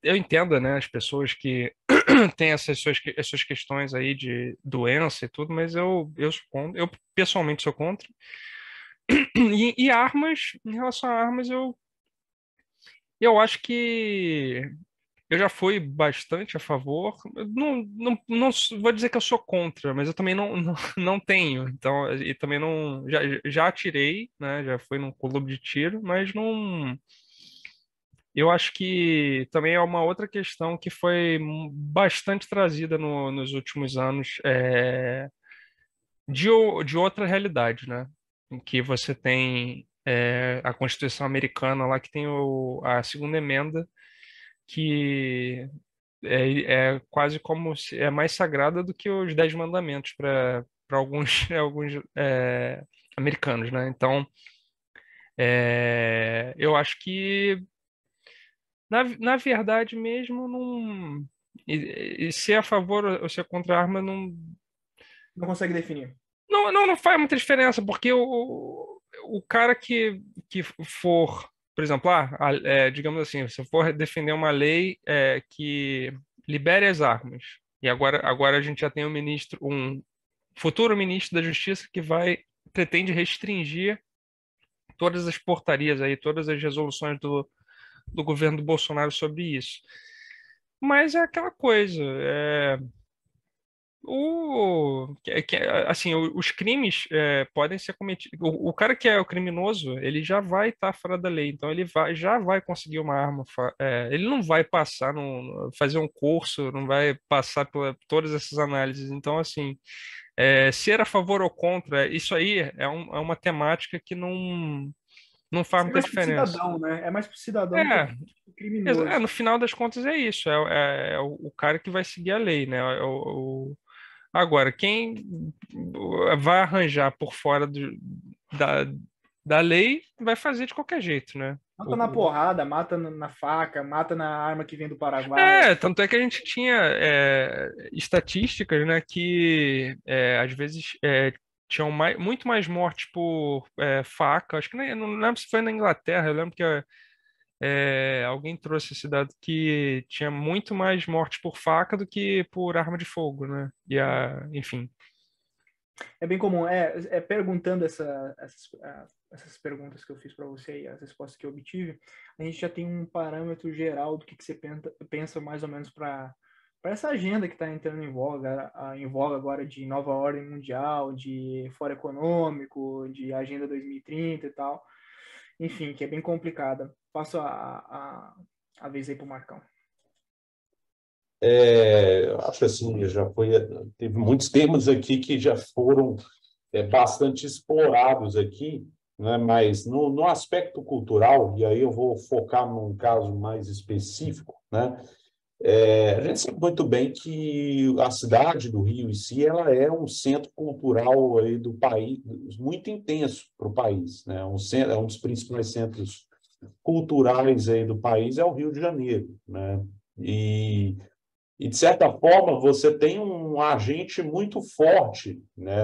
Eu entendo, né, as pessoas que têm as suas questões aí de doença e tudo, mas eu sou contra. Eu pessoalmente sou contra. E armas, em relação a armas, eu acho que eu já fui bastante a favor. Eu não vou dizer que eu sou contra, mas eu também não tenho. Então, e também não. Já atirei, né? Já fui num clube de tiro, mas não. Eu acho que também é uma outra questão que foi bastante trazida nos últimos anos, de outra realidade, né? Em que você tem a Constituição americana lá, que tem a segunda emenda, que é quase como se é mais sagrada do que os Dez Mandamentos para alguns, alguns americanos, né? Então, eu acho que na verdade mesmo não e ser a favor ou ser contra a arma Não consegue definir. não faz muita diferença, porque o cara que for, por exemplo, digamos assim, se eu for defender uma lei que libere as armas, e agora a gente já tem um futuro ministro da Justiça que pretende restringir todas as portarias aí, todas as resoluções do governo do Bolsonaro sobre isso. Mas é aquela coisa, assim, os crimes podem ser cometidos. O cara que é o criminoso, ele já vai estar fora da lei, então já vai conseguir uma arma. Ele não vai passar, fazer um curso, não vai passar por todas essas análises. Então, assim, ser a favor ou contra, isso aí é uma temática que não faz Isso é muita mais pro diferença. cidadão, né? É mais pro cidadão do que pro criminoso. No final das contas é isso, é o cara que vai seguir a lei, né? Agora, quem vai arranjar por fora da, da lei vai fazer de qualquer jeito, né? Mata na porrada, mata na faca, mata na arma que vem do Paraguai. Tanto é que a gente tinha estatísticas, né, que às vezes tinham muito mais mortes por faca. Acho que não lembro se foi na Inglaterra, eu lembro que alguém trouxe esse dado que tinha muito mais mortes por faca do que por arma de fogo, né? Enfim. É bem comum. Perguntando essas perguntas que eu fiz para você e as respostas que eu obtive, a gente já tem um parâmetro geral do que você pensa mais ou menos para essa agenda que está entrando em voga agora de nova ordem mundial, de fórum econômico, de agenda 2030 e tal. Enfim, que é bem complicada. Passo a vez aí para o Marcão. Acho assim, teve muitos temas aqui que já foram bastante explorados aqui, né? Mas no aspecto cultural, e aí eu vou focar num caso mais específico, né? A gente sabe muito bem que a cidade do Rio em si, ela é um centro cultural aí do país, muito intenso para o país, né? É um dos principais centros culturais aí do país é o Rio de Janeiro, né? E, de certa forma, você tem um agente muito forte, né,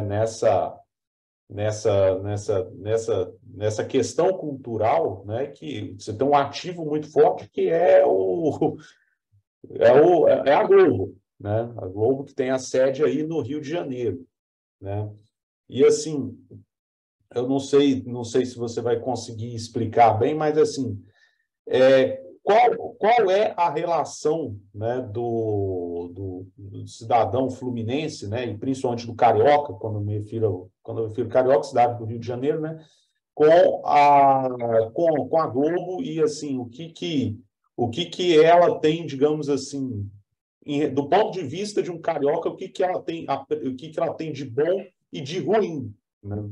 nessa questão cultural, né, que você tem um ativo muito forte que é a Globo, né? A Globo que tem a sede aí no Rio de Janeiro, né? E assim, eu não sei se você vai conseguir explicar bem, mas assim, qual é a relação, né, do cidadão fluminense, né, e principalmente do carioca, quando eu me refiro carioca, cidade do Rio de Janeiro, né, com a Globo e assim o que que ela tem, digamos assim, do ponto de vista de um carioca, o que que ela tem, o que que ela tem de bom e de ruim, né?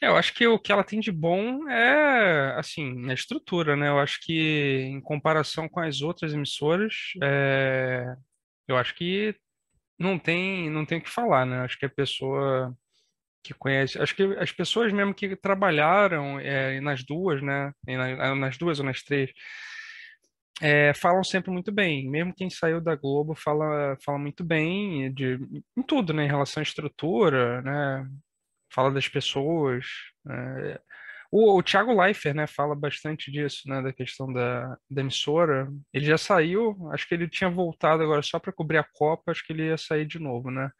Eu acho que o que ela tem de bom é, assim, a estrutura, né? Eu acho que em comparação com as outras emissoras, eu acho que não tem o que falar, né? Acho que a pessoa que conhece, acho que as pessoas mesmo que trabalharam nas duas, né? Nas duas ou nas três, falam sempre muito bem. Mesmo quem saiu da Globo fala muito bem em tudo, né? Em relação à estrutura, né? Fala das pessoas. O Thiago Leifert, né, fala bastante disso, né, da questão da emissora. Ele já saiu, acho que ele tinha voltado agora só para cobrir a Copa, acho que ele ia sair de novo, né?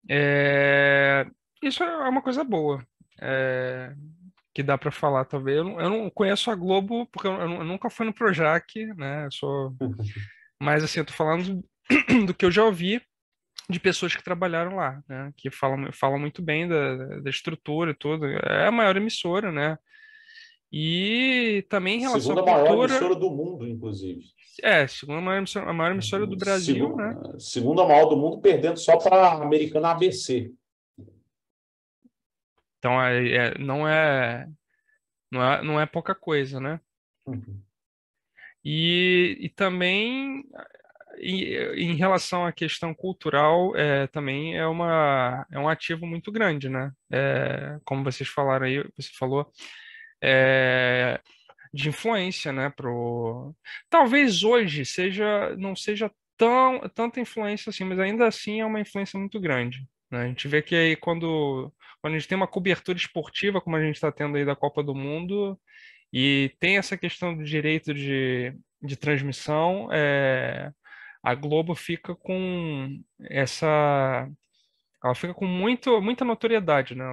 É, isso é uma coisa boa, é, que dá para falar, talvez. Eu não conheço a Globo, porque eu nunca fui no Projac, né? Mas assim, eu tô falando do que eu já ouvi de pessoas que trabalharam lá, né? Que falam muito bem da estrutura e tudo. É a maior emissora, né? E também em relação à Segunda maior cultura, emissora do mundo, inclusive. segunda a maior emissora do Brasil, né? Segunda maior do mundo, perdendo só para a americana ABC. Então não é pouca coisa, né? Uhum. E também em relação à questão cultural, também é um ativo muito grande, né? Como vocês falaram aí, você falou, é, de influência, né? Talvez hoje não seja tanta influência assim, mas ainda assim é uma influência muito grande, né? A gente vê que aí quando a gente tem uma cobertura esportiva, como a gente está tendo aí da Copa do Mundo, e tem essa questão do direito de transmissão, a Globo fica com essa. Ela fica com muita notoriedade, né?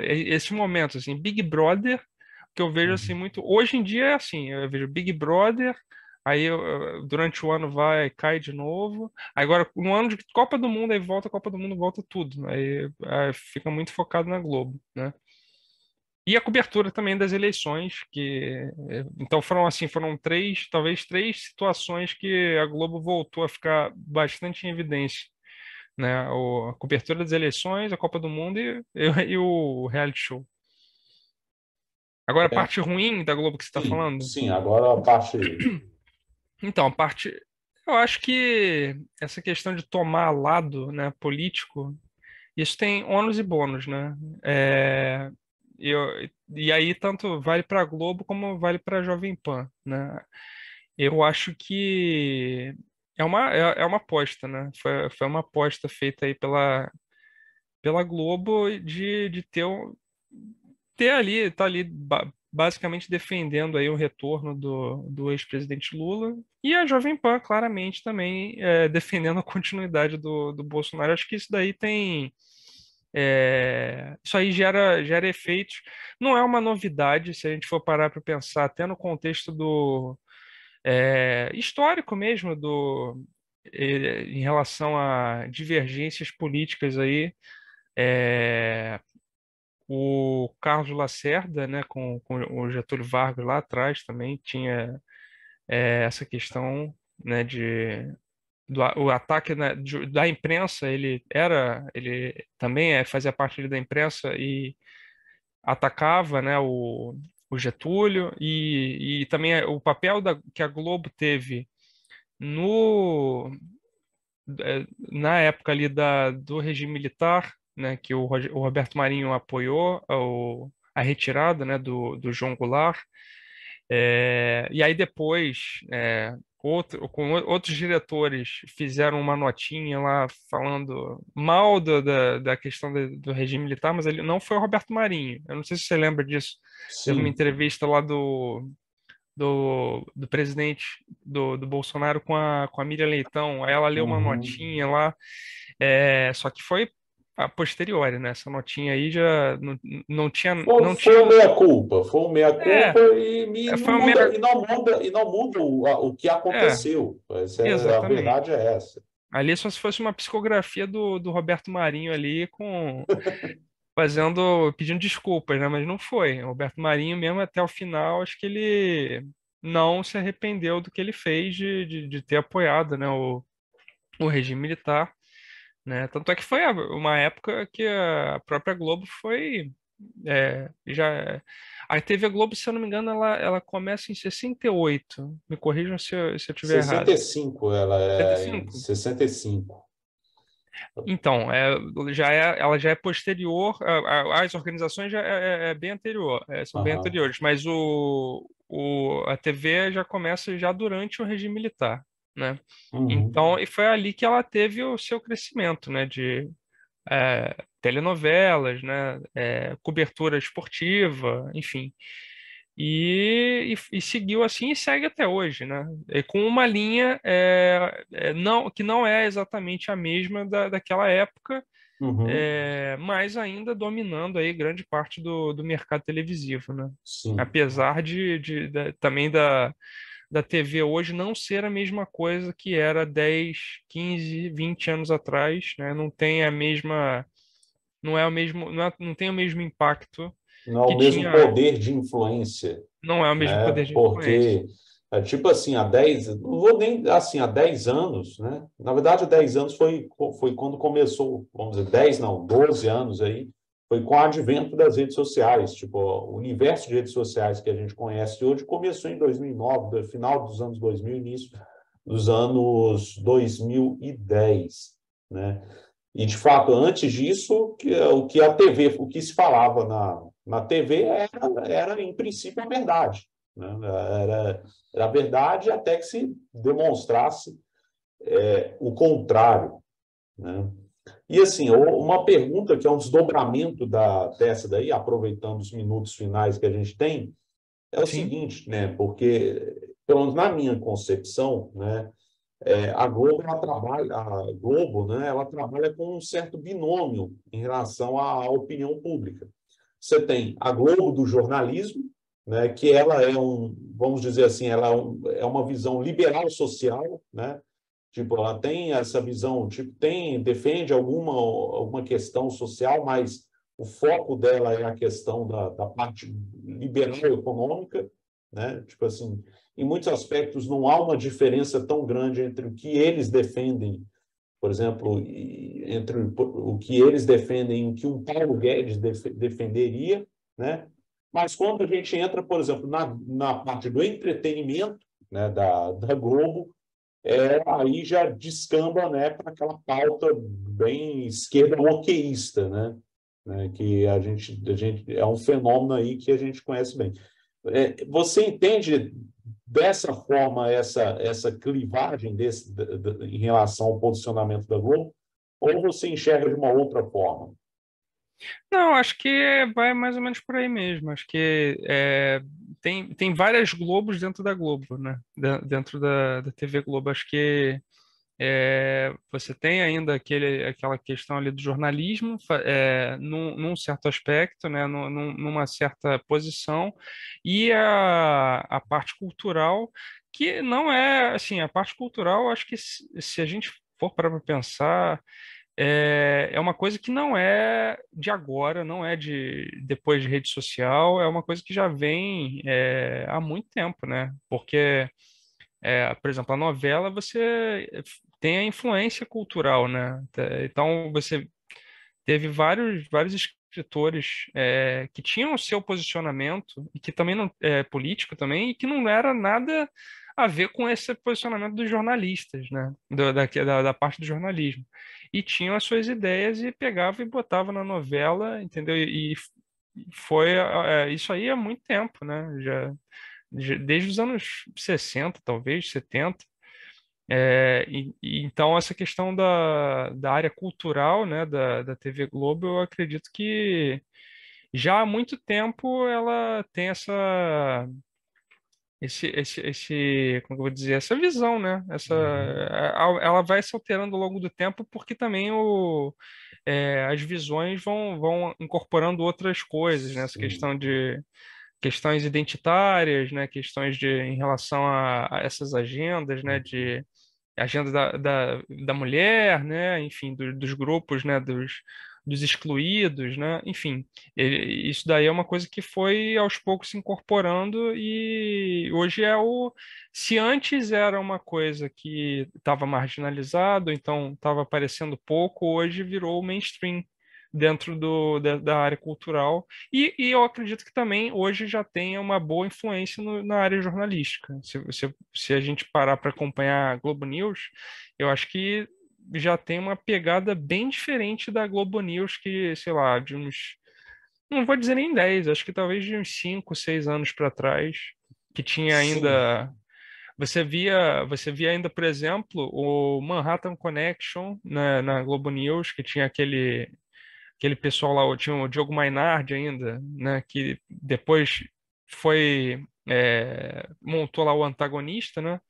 Esse momento, assim, Big Brother, que eu vejo assim Uhum. muito. Hoje em dia é assim, eu vejo Big Brother, aí durante o ano cai de novo. Agora, no ano de Copa do Mundo, aí volta a Copa do Mundo, volta tudo. Aí fica muito focado na Globo, né? E a cobertura também das eleições, então foram talvez três situações que a Globo voltou a ficar bastante em evidência, né? A cobertura das eleições, a Copa do Mundo e o reality show. Agora, a É, parte ruim da Globo que você está sim, falando? sim. Agora a parte. Então, eu acho que essa questão de tomar lado, né, político, isso tem ônus e bônus, né? E aí tanto vale para a Globo como vale para a Jovem Pan, né? Eu acho que é uma aposta, né? Foi uma aposta feita aí pela Globo de tá ali basicamente defendendo aí o retorno do ex-presidente Lula e a Jovem Pan claramente também defendendo a continuidade do Bolsonaro. Acho que isso aí gera efeitos. Não é uma novidade se a gente for parar para pensar, até no contexto do histórico mesmo em relação a divergências políticas aí. É, o Carlos Lacerda, né, com o Getúlio Vargas lá atrás também tinha essa questão, né, o ataque, né, da imprensa. Ele também fazia parte ali da imprensa e atacava, né, o Getúlio e também o papel que a Globo teve no na época ali do regime militar, né, que o Roberto Marinho apoiou a retirada, né, do João Goulart. E aí depois, outros diretores fizeram uma notinha lá falando mal da questão do regime militar, mas ele não foi o Roberto Marinho. Eu não sei se você lembra disso. Teve uma Sim. entrevista lá do presidente do Bolsonaro com a Miriam Leitão. Aí ela leu uma Uhum. notinha lá, só que foi a posteriori, né? Essa notinha aí já não tinha, não Foi o tinha. meia-culpa, foi o É, meia-culpa e não foi uma muda, meia. e não muda o que É, aconteceu. A exatamente. verdade é essa. Ali só se fosse uma psicografia do Roberto Marinho ali pedindo desculpas, né? Mas não foi. O Roberto Marinho mesmo até o final, acho que ele não se arrependeu do que ele fez de ter apoiado, né, o regime militar, né? Tanto é que foi uma época que a própria Globo foi já a TV Globo, se eu não me engano, ela começa em 68. Me corrijam se eu estiver errado. 65, ela é em 65? 65. Então, ela já é posterior, as organizações já é bem anterior, são bem Aham. anteriores, mas a TV já começa já durante o regime militar, né? Uhum. Então, e foi ali que ela teve o seu crescimento, né? Telenovelas, né? Cobertura esportiva, enfim. E seguiu assim e segue até hoje, né? Com uma linha que não é exatamente a mesma daquela época, Uhum. mas ainda dominando aí grande parte do mercado televisivo, né? Sim. Apesar também da TV hoje não ser a mesma coisa que era 10, 15, 20 anos atrás, né? Não tem a mesma, não é o mesmo, não tem o mesmo impacto Não é que o mesmo tinha, poder de influência, não é o mesmo né? poder de influência. Porque, tipo assim, não vou nem assim, há 10 anos, né? Na verdade, há 10 anos foi quando começou, vamos dizer, 10 não, 12 anos aí, foi com o advento das redes sociais. Tipo, o universo de redes sociais que a gente conhece hoje começou em 2009, no final dos anos 2000, início dos anos 2010, né? E, de fato, antes disso, o que a TV, o que se falava na TV era, em princípio, a verdade. Né? Era a verdade até que se demonstrasse o contrário. Né? E, assim, uma pergunta que é um desdobramento dessa daí, aproveitando os minutos finais que a gente tem, é o Sim, seguinte, né? Porque, pelo menos na minha concepção, né? A Globo, né, ela trabalha com um certo binômio em relação à opinião pública. Você tem a Globo do jornalismo, né, que ela vamos dizer assim, ela é uma visão liberal social, né? Tipo, ela tem essa visão, tipo, defende alguma questão social, mas o foco dela é a questão da parte liberal econômica, né? Tipo assim, em muitos aspectos não há uma diferença tão grande entre o que eles defendem, por exemplo, entre o que eles defendem e o que um Paulo Guedes defenderia, né? Mas quando a gente entra, por exemplo, na parte do entretenimento, né, da Globo, aí já descamba, né, para aquela pauta bem esquerda wokeísta, né, que a gente é um fenômeno aí que a gente conhece bem. Você entende dessa forma essa clivagem em relação ao posicionamento da Globo, ou você enxerga de uma outra forma? não, acho que vai mais ou menos por aí mesmo. Acho que tem várias Globos dentro da Globo, né? Dentro da TV Globo. Acho que você tem ainda aquela questão ali do jornalismo, num certo aspecto, né? Numa certa posição, e a parte cultural, que não é, assim, a parte cultural, acho que se a gente for para pensar é uma coisa que não é de agora, não é de depois de rede social, é uma coisa que já vem há muito tempo, né? Porque, por exemplo, a novela você tem a influência cultural, né? Então você teve vários escritores que tinham o seu posicionamento e que também não político também e que não era nada a ver com esse posicionamento dos jornalistas, né? Da parte do jornalismo. E tinham as suas ideias e pegava e botava na novela, entendeu? E foi isso aí há muito tempo, né? Desde os anos 60, talvez, 70. Então, essa questão da área cultural, né, da TV Globo, eu acredito que já há muito tempo ela tem como eu vou dizer, essa visão, né? Uhum. Ela vai se alterando ao longo do tempo porque também as visões vão incorporando outras coisas, né? Essa Sim. questão de questões identitárias, né? Questões em relação a essas agendas, né? Uhum. De agenda da mulher, né? Enfim, dos grupos, né? Dos excluídos, né? Enfim, isso daí é uma coisa que foi aos poucos se incorporando e hoje se antes era uma coisa que estava marginalizado, então estava aparecendo pouco, hoje virou mainstream dentro da área cultural e eu acredito que também hoje já tenha uma boa influência na área jornalística. Se a gente parar para acompanhar a Globo News, eu acho que já tem uma pegada bem diferente da Globo News, que, sei lá, de uns. Não vou dizer nem 10, acho que talvez de uns 5, 6 anos para trás, que tinha Sim. ainda. Você via ainda, por exemplo, o Manhattan Connection na Globo News, que tinha aquele pessoal lá, tinha o Diogo Mainardi ainda, né, que depois montou lá o antagonista, né?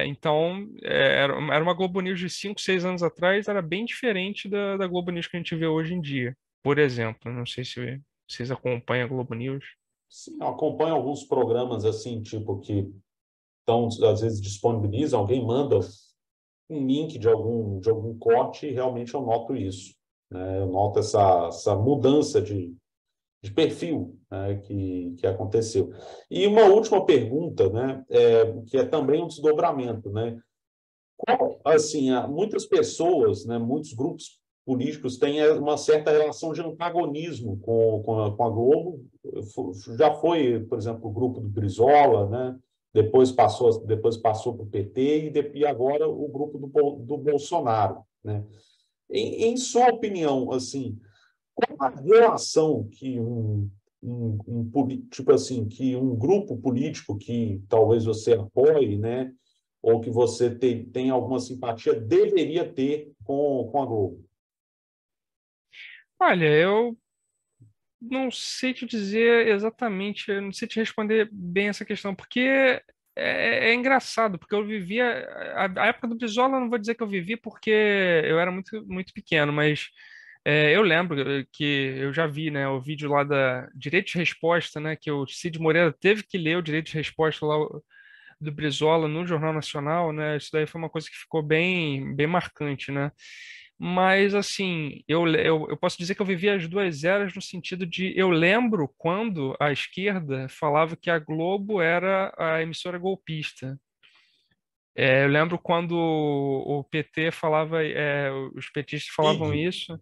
Então, era uma Globo News de 5, 6 anos atrás, era bem diferente da Globo News que a gente vê hoje em dia. Por exemplo, não sei se vocês acompanham a Globo News. Sim, eu acompanho alguns programas assim, tipo, que estão, às vezes, disponibilizam, alguém manda um link de algum corte e realmente eu noto isso, né? Eu noto essa mudança de perfil, né, que aconteceu. E uma última pergunta, né, que é também um desdobramento, né? Assim, muitas pessoas, né, muitos grupos políticos têm uma certa relação de antagonismo com a Globo. Já foi, por exemplo, o grupo do Brizola, né? Depois passou para o PT e agora o grupo do Bolsonaro, né? Em sua opinião, assim, qual a relação que tipo assim, que um grupo político que talvez você apoie, né, ou que você tem alguma simpatia, deveria ter com a Globo? Olha, eu não sei te dizer exatamente, eu não sei te responder bem essa questão, porque é engraçado, porque eu vivia. A época do Brizola, eu não vou dizer que eu vivi, porque eu era muito, muito pequeno, mas eu lembro que eu já vi, né, o vídeo lá da Direito de Resposta, né, que o Cid Moreira teve que ler o Direito de Resposta lá do Brizola no Jornal Nacional, né? Isso daí foi uma coisa que ficou bem, bem marcante, né? Mas, assim, eu posso dizer que eu vivi as duas eras no sentido de eu lembro quando a esquerda falava que a Globo era a emissora golpista. Eu lembro quando o PT falava, os petistas falavam IG. isso.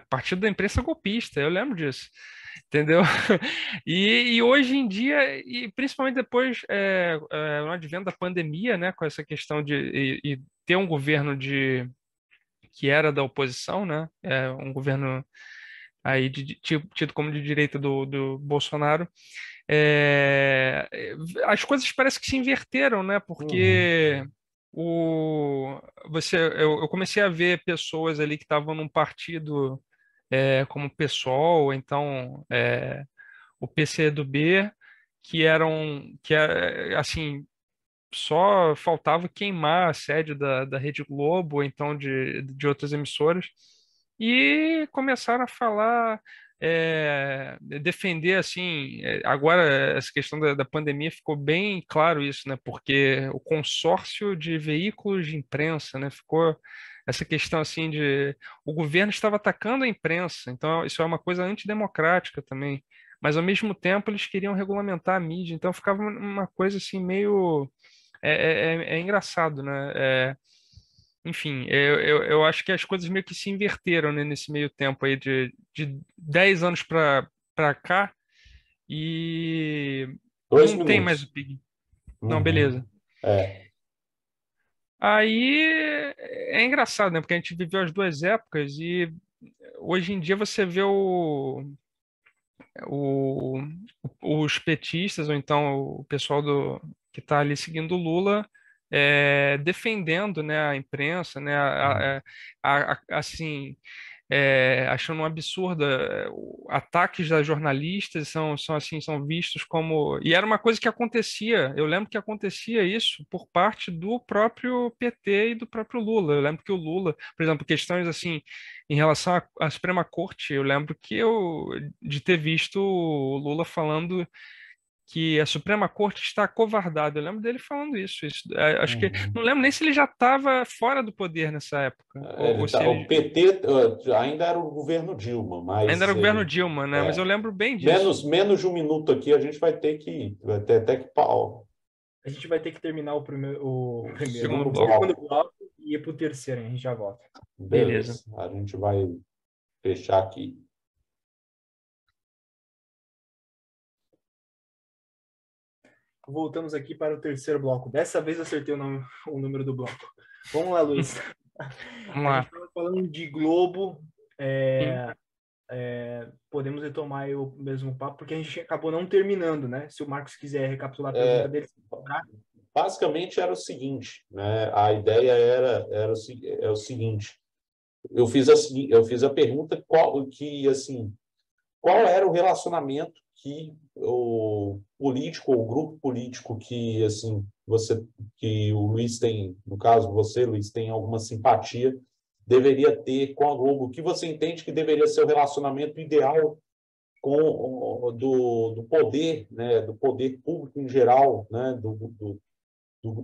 Partido da imprensa golpista, eu lembro disso, entendeu? E hoje em dia, e principalmente depois, no advento da pandemia, né, com essa questão de ter um governo que era da oposição, né, um governo aí tido como de direita do Bolsonaro, é, as coisas parecem que se inverteram, né, Uhum. porque o, eu comecei a ver pessoas ali que estavam num partido como o PSOL, ou então o PCdoB, assim, só faltava queimar a sede da Rede Globo, ou então de outras emissoras, e começaram a falar, defender, assim, agora essa questão da pandemia ficou bem claro isso, né, porque o consórcio de veículos de imprensa, né, ficou essa questão, assim, de o governo estava atacando a imprensa, então isso é uma coisa antidemocrática também, mas ao mesmo tempo eles queriam regulamentar a mídia, então ficava uma coisa, assim, meio é engraçado, né? Enfim, eu acho que as coisas meio que se inverteram, né, nesse meio tempo aí de 10 anos para cá e Dois não tem mais o minutos. Pig. Não, Uhum. beleza. É. Aí é engraçado, né? Porque a gente viveu as duas épocas e hoje em dia você vê o, os petistas, ou então o pessoal que está ali seguindo o Lula, defendendo, né, a imprensa, né, assim, achando um absurdo, ataques a jornalistas são vistos como... E era uma coisa que acontecia, eu lembro que acontecia isso por parte do próprio PT e do próprio Lula. Eu lembro que o Lula, por exemplo, questões assim, em relação à Suprema Corte, eu lembro de ter visto o Lula falando que a Suprema Corte está acovardada. Eu lembro dele falando isso. Acho que Uhum. não lembro nem se ele já estava fora do poder nessa época, ou se O ele PT ainda era o governo Dilma, ainda era mas o governo Dilma, né? Mas eu é, lembro bem disso. menos de um minuto aqui, a gente vai ter até que pau. A gente vai ter que terminar Segundo o bloco. segundo bloco e ir para o terceiro, hein? A gente já volta. Beleza. Beleza, a gente vai fechar aqui. Voltamos aqui para o terceiro bloco. Dessa vez acertei o número do bloco. Vamos lá, Luiz. Vamos A lá. gente estava falando de Globo. Sim. Podemos retomar aí o mesmo papo, porque a gente acabou não terminando, né? Se o Marcos quiser recapitular a pergunta É, dele. basicamente era o seguinte, né? A ideia é o seguinte. Eu fiz a pergunta qual era o relacionamento que o político ou o grupo político que assim que o Luiz tem, no caso você, Luiz, tem alguma simpatia, deveria ter com a Globo. O que você entende que deveria ser o relacionamento ideal do poder, né, do poder público em geral, né,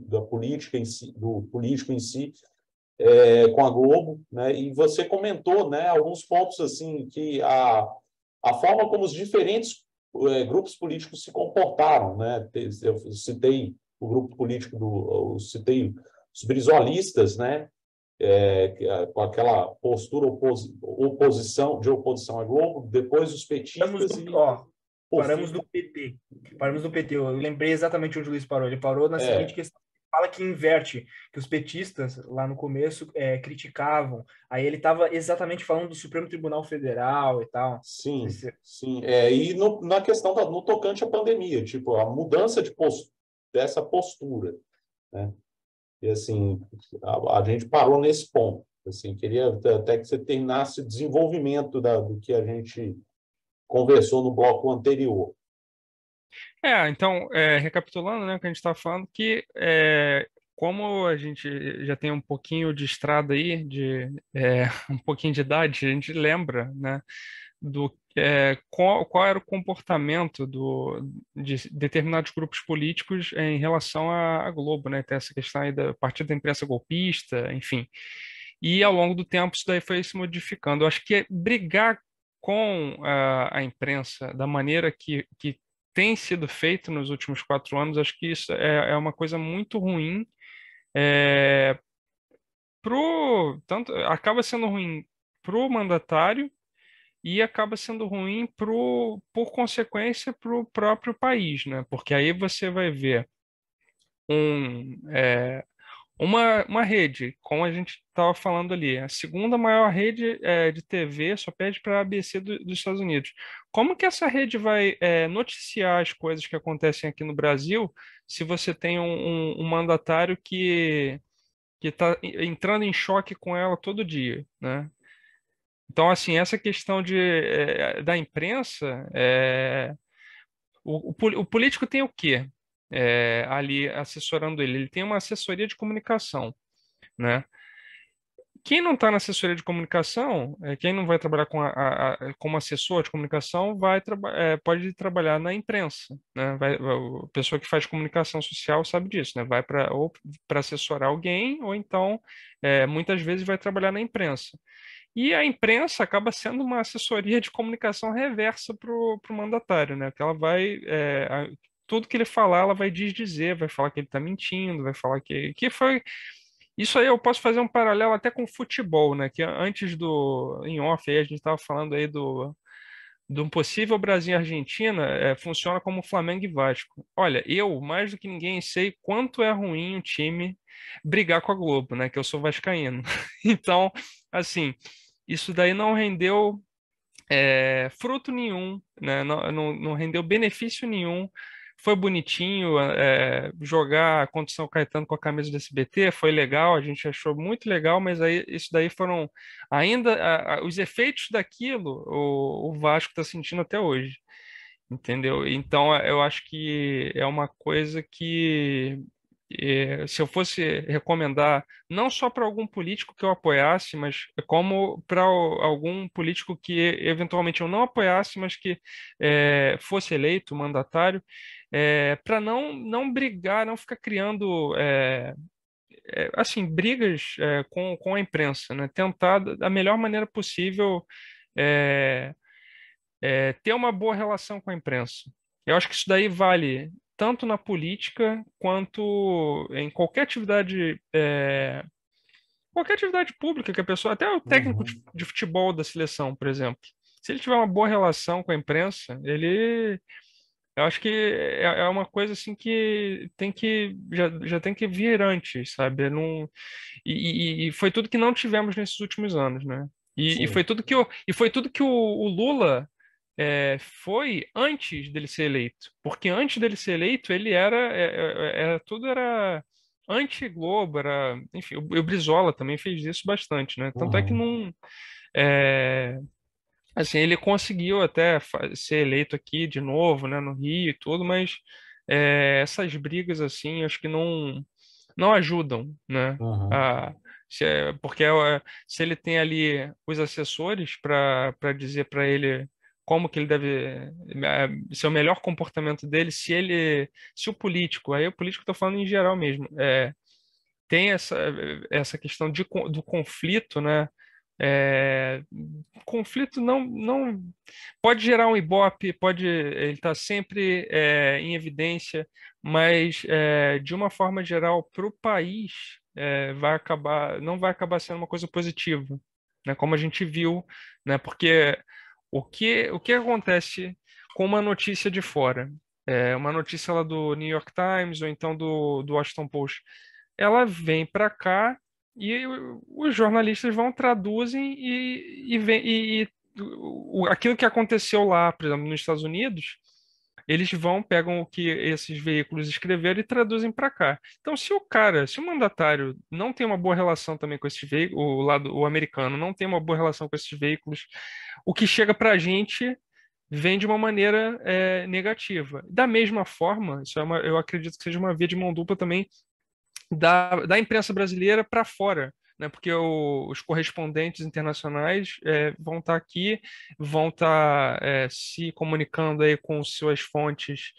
da política em si, do político em si, com a Globo, né? E você comentou, né, alguns pontos assim que a forma como os diferentes grupos políticos se comportaram, né? Eu citei o grupo político eu citei os brizolistas, né? Com aquela postura de oposição à Globo, depois os petistas e por Paramos fim, do PT. Paramos do PT. Eu lembrei exatamente onde o Luiz parou. Ele parou na seguinte é, questão. Fala que inverte, que os petistas, lá no começo, criticavam. Aí ele estava exatamente falando do Supremo Tribunal Federal e tal. sim, sim. E na questão no tocante à pandemia, tipo, a mudança dessa postura, né? E assim, a gente parou nesse ponto. Assim, queria até que você terminasse o desenvolvimento do que a gente conversou no bloco anterior. Então, recapitulando, né, o que a gente estava falando, que como a gente já tem um pouquinho de estrada aí, um pouquinho de idade, a gente lembra, né, qual era o comportamento de determinados grupos políticos em relação à Globo, né, tem essa questão aí da Partido da Imprensa Golpista, enfim. E ao longo do tempo isso daí foi se modificando. Eu acho que brigar com a imprensa da maneira que tem sido feito nos últimos 4 anos, acho que isso é uma coisa muito ruim. É, tanto, acaba sendo ruim para o mandatário e acaba sendo ruim por consequência para o próprio país, né? Porque aí você vai ver uma rede, como a gente estava falando ali, a segunda maior rede de TV, só perde para a ABC dos Estados Unidos. Como que essa rede vai noticiar as coisas que acontecem aqui no Brasil se você tem um mandatário que está entrando em choque com ela todo dia, né? Então, assim, essa questão da imprensa, o político tem o quê? Ali assessorando ele? Ele tem uma assessoria de comunicação, né? Quem não está na assessoria de comunicação, quem não vai trabalhar como assessor de comunicação, pode trabalhar na imprensa, né? A pessoa que faz comunicação social sabe disso, né? Vai ou para assessorar alguém, ou então, muitas vezes, vai trabalhar na imprensa. E a imprensa acaba sendo uma assessoria de comunicação reversa para o mandatário, né? Que ela vai, tudo que ele falar, ela vai desdizer, vai falar que ele está mentindo, vai falar que foi. Isso aí eu posso fazer um paralelo até com futebol, né? Que antes em off, aí a gente estava falando aí do um possível Brasil e Argentina, funciona como Flamengo e Vasco. Olha, eu, mais do que ninguém, sei quanto é ruim o time brigar com a Globo, né? Que eu sou vascaíno. Então, assim, isso daí não rendeu fruto nenhum, né? Não rendeu benefício nenhum foi bonitinho, jogar contra o São Caetano com a camisa do SBT, foi legal, a gente achou muito legal, mas aí isso daí foram ainda os efeitos daquilo, o Vasco está sentindo até hoje, entendeu? Então eu acho que é uma coisa que se eu fosse recomendar, não só para algum político que eu apoiasse, mas como para algum político que eventualmente eu não apoiasse, mas que fosse eleito mandatário, para não brigar, não ficar criando assim brigas com a imprensa, né? Tentar da melhor maneira possível é, ter uma boa relação com a imprensa. Eu acho que isso daí vale tanto na política quanto em qualquer atividade pública que a pessoa, até o técnico Uhum. de futebol da seleção, por exemplo, se ele tiver uma boa relação com a imprensa, eu acho que é uma coisa assim que já tem que vir antes, sabe? Não, e foi tudo que não tivemos nesses últimos anos, né? E foi Sim. tudo que o Lula foi antes dele ser eleito, porque antes dele ser eleito ele tudo era anti-Globo, era, enfim, o Brizola também fez isso bastante, né? Tanto é que Uhum. não, é, assim, ele conseguiu até ser eleito aqui de novo, né, no Rio e tudo, mas essas brigas assim, acho que não ajudam, né? Uhum. A, porque se ele tem ali os assessores para dizer para ele como que ele deve ser o melhor comportamento dele, se o político, aí o político estou falando em geral mesmo, tem essa questão do conflito, né? É, conflito não pode gerar um ibope, ele está sempre em evidência, mas de uma forma geral para o país não vai acabar sendo uma coisa positiva, né? Como a gente viu, né? Porque o que acontece com uma notícia de fora? Uma notícia lá do New York Times ou então do Washington Post, ela vem para cá e os jornalistas vão, traduzem aquilo que aconteceu lá, por exemplo, nos Estados Unidos, eles vão, pegam o que esses veículos escreveram e traduzem para cá. Então, se o mandatário não tem uma boa relação também com esses veículos, o americano não tem uma boa relação com esses veículos, o que chega para a gente vem de uma maneira negativa. Da mesma forma, eu acredito que seja uma via de mão dupla também da imprensa brasileira para fora, né? Porque os correspondentes internacionais vão estar aqui, vão estar se comunicando aí com suas fontes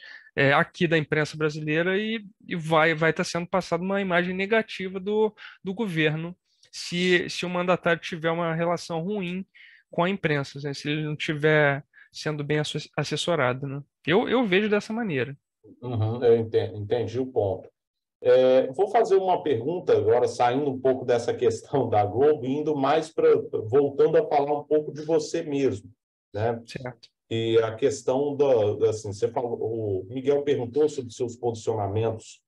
aqui da imprensa brasileira e vai estar sendo passada uma imagem negativa do governo se o mandatário tiver uma relação ruim com a imprensa, né? Se ele não tiver sendo bem assessorado, né? Eu vejo dessa maneira. Uhum. Eu entendi o ponto. Vou fazer uma pergunta agora, saindo um pouco dessa questão da Globo, indo mais voltando a falar um pouco de você mesmo, né? Certo. E a questão assim, você falou, o Miguel perguntou sobre seus posicionamentos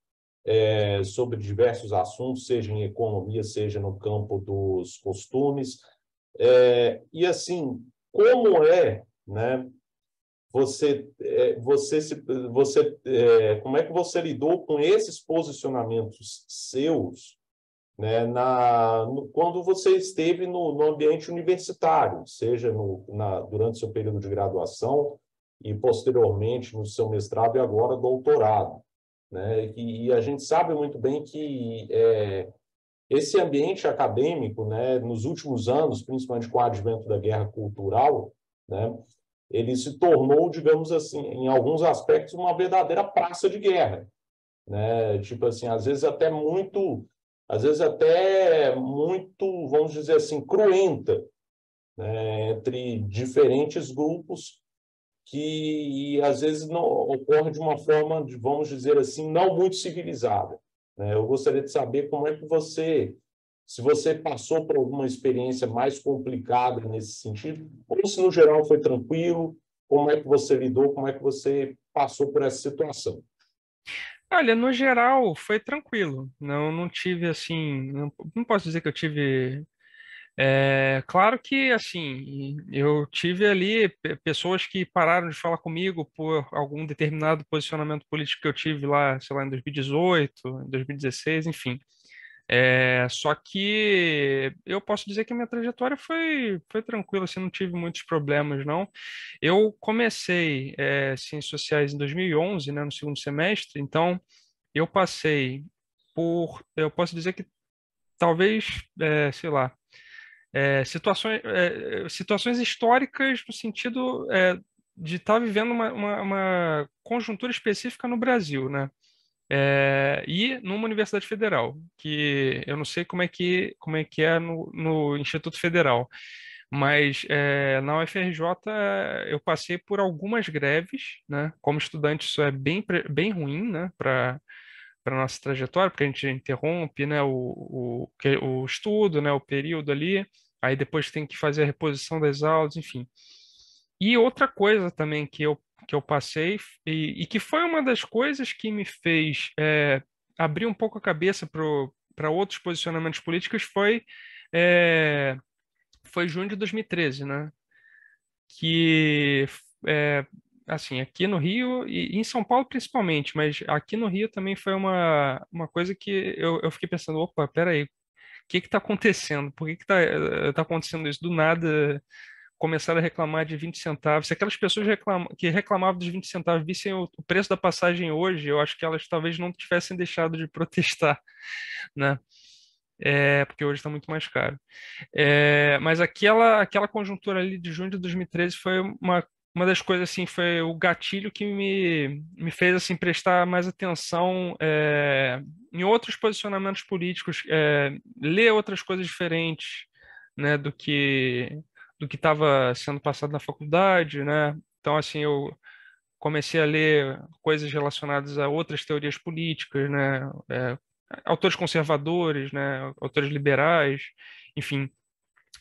sobre diversos assuntos, seja em economia, seja no campo dos costumes. E assim, como né? Como é que você lidou com esses posicionamentos seus, né, quando você esteve no ambiente universitário, seja durante seu período de graduação e posteriormente no seu mestrado e agora doutorado, né? E a gente sabe muito bem que esse ambiente acadêmico, né, nos últimos anos, principalmente com o advento da guerra cultural, né, ele se tornou, digamos assim, em alguns aspectos, uma verdadeira praça de guerra, né? Tipo assim, às vezes até muito, vamos dizer assim, cruenta, né? Entre diferentes grupos que às vezes não ocorre de uma forma, vamos dizer assim, não muito civilizada, né? Eu gostaria de saber como é que se você passou por alguma experiência mais complicada nesse sentido, ou se no geral foi tranquilo, como é que você lidou, como é que você passou por essa situação? Olha, no geral foi tranquilo. Não tive assim, não posso dizer que eu tive Claro que, assim, eu tive ali pessoas que pararam de falar comigo por algum determinado posicionamento político que eu tive lá, sei lá, em 2018, em 2016, enfim. Só que eu posso dizer que a minha trajetória foi tranquila, assim, não tive muitos problemas, não. Eu comecei, Ciências Sociais em 2011, né, no segundo semestre, então eu passei eu posso dizer que talvez, sei lá, situações históricas no sentido de estar vivendo uma conjuntura específica no Brasil, né? E numa universidade federal, que eu não sei como é que é no Instituto Federal, mas na UFRJ eu passei por algumas greves, né? Como estudante isso é bem ruim, né? Para nossa trajetória, porque a gente interrompe, né, o estudo, né, o período ali, aí depois tem que fazer a reposição das aulas, enfim. E outra coisa também que eu passei, e que foi uma das coisas que me fez abrir um pouco a cabeça para outros posicionamentos políticos, é, foi junho de 2013, né? Que é, assim, aqui no Rio e em São Paulo principalmente, mas aqui no Rio também foi uma coisa que eu fiquei pensando, opa, peraí, o que que tá acontecendo? Por que que tá acontecendo isso? Do nada começaram a reclamar de 20 centavos. Se aquelas pessoas que reclamavam dos 20 centavos vissem o preço da passagem hoje, eu acho que elas talvez não tivessem deixado de protestar, né? Porque hoje está muito mais caro. Mas aquela conjuntura ali de junho de 2013 foi uma das coisas assim, foi o gatilho que me fez assim prestar mais atenção em outros posicionamentos políticos, ler outras coisas diferentes, né, do que estava sendo passado na faculdade, né? Então assim eu comecei a ler coisas relacionadas a outras teorias políticas, né? Autores conservadores, né? Autores liberais, enfim.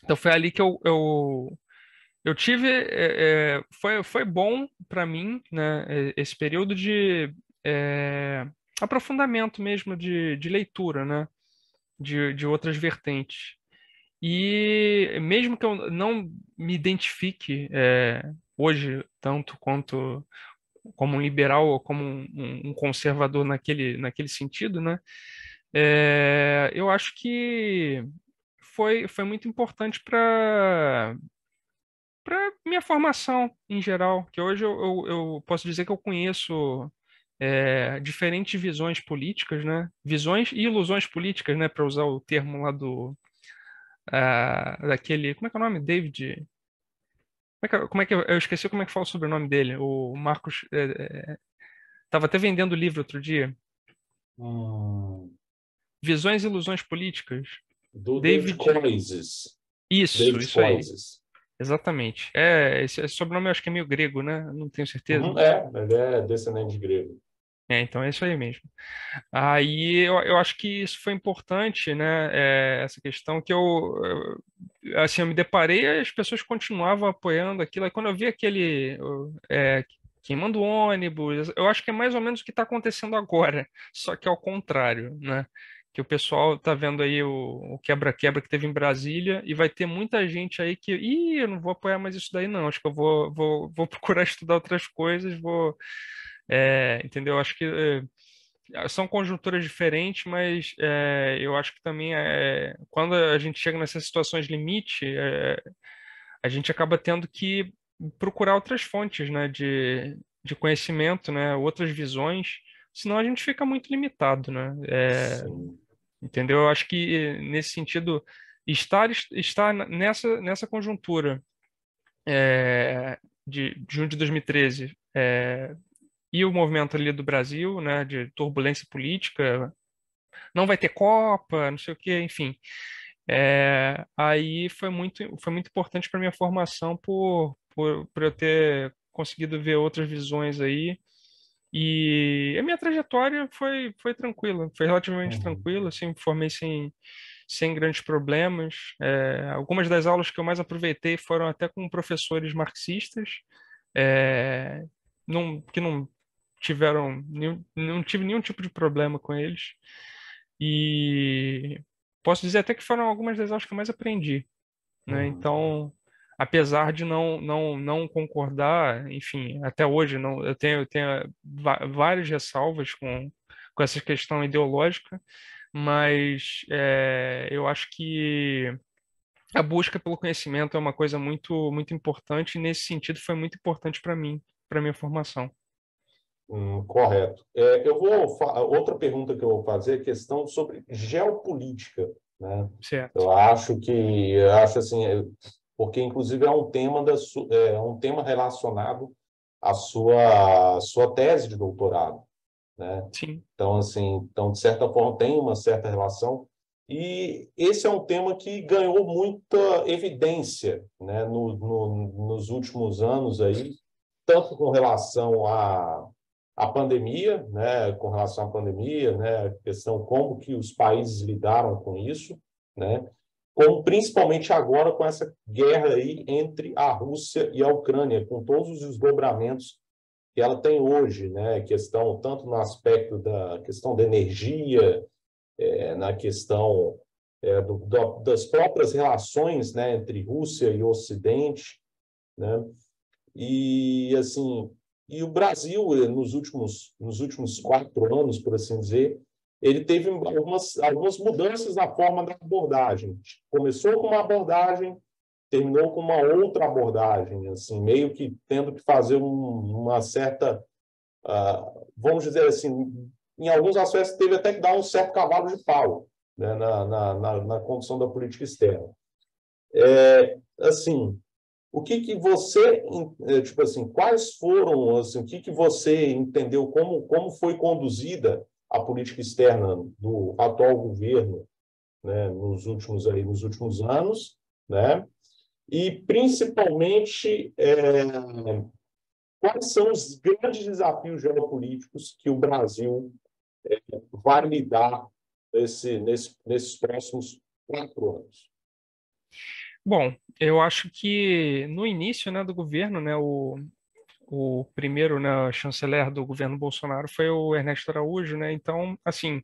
Então foi ali que eu tive, foi bom para mim, né, esse período de aprofundamento mesmo de leitura, né, de outras vertentes. E mesmo que eu não me identifique hoje tanto quanto como um liberal ou como um conservador naquele sentido, né, eu acho que foi muito importante para minha formação em geral, que hoje eu posso dizer que eu conheço diferentes visões políticas, né? Visões e ilusões políticas, né? Para usar o termo lá daquele, como é que é o nome? David. Eu esqueci como é que fala o sobrenome dele. O Marcos estava até vendendo livro outro dia. Hum, Visões e ilusões políticas. do David David. Coises. Isso, David isso aí. Coises. Exatamente. Esse sobrenome eu acho que é meio grego, né? Não tenho certeza. Uhum, ele é descendente de grego. Então é isso aí mesmo. Aí eu acho que isso foi importante, né? Essa questão que assim, eu me deparei e as pessoas continuavam apoiando aquilo. Aí quando eu vi queimando ônibus, eu acho que é mais ou menos o que está acontecendo agora, só que ao contrário, né? Que o pessoal tá vendo aí o quebra-quebra que teve em Brasília e vai ter muita gente aí que, eu não vou apoiar mais isso daí, não. Acho que eu vou procurar estudar outras coisas, entendeu? Acho que são conjunturas diferentes, mas eu acho que também quando a gente chega nessas situações limite, a gente acaba tendo que procurar outras fontes, né, de conhecimento, né, outras visões, senão a gente fica muito limitado, né? Sim. Entendeu? Eu acho que nesse sentido estar nessa conjuntura de junho de 2013 e o movimento ali do Brasil, né, de turbulência política, não vai ter Copa, não sei o quê, enfim. Aí foi muito importante para minha formação por eu ter conseguido ver outras visões aí. E a minha trajetória foi tranquila, foi relativamente Uhum. tranquila, assim, me formei sem grandes problemas. Algumas das aulas que eu mais aproveitei foram até com professores marxistas, é, que não não tive nenhum tipo de problema com eles. E posso dizer até que foram algumas das aulas que eu mais aprendi. né? Então, apesar de não concordar, enfim, até hoje não, eu tenho várias ressalvas com essa questão ideológica, mas eu acho que a busca pelo conhecimento é uma coisa muito importante, e nesse sentido foi muito importante para mim, para minha formação. Correto. Outra pergunta que eu vou fazer é questão sobre geopolítica, né? Certo. Eu acho assim, porque inclusive é um tema um tema relacionado à sua tese de doutorado, né? Sim. Então, assim, de certa forma tem uma certa relação, e esse é um tema que ganhou muita evidência, né, nos últimos anos aí, tanto com relação à pandemia, né, com relação à pandemia, né, a questão como que os países lidaram com isso, né, como principalmente agora com essa guerra aí entre a Rússia e a Ucrânia, com todos os desdobramentos que ela tem hoje, né, questão tanto no aspecto da questão da energia, na questão das próprias relações, né, entre Rússia e Ocidente, né? E assim, e o Brasil nos últimos 4 anos, por assim dizer, ele teve algumas mudanças na forma da abordagem. Começou com uma abordagem, terminou com uma outra abordagem, assim, meio que tendo que fazer uma certa, vamos dizer assim, em alguns aspectos teve até que dar um certo cavalo de pau, né, na condução da política externa. Assim, o que você, tipo assim, quais foram, assim, o que você entendeu, como foi conduzida a política externa do atual governo, né, nos últimos anos, né? E, principalmente, quais são os grandes desafios geopolíticos que o Brasil vai lidar nesses próximos 4 anos? Bom, eu acho que no início, né, do governo, né, o primeiro, né, chanceler do governo Bolsonaro foi o Ernesto Araújo, né? Então, assim,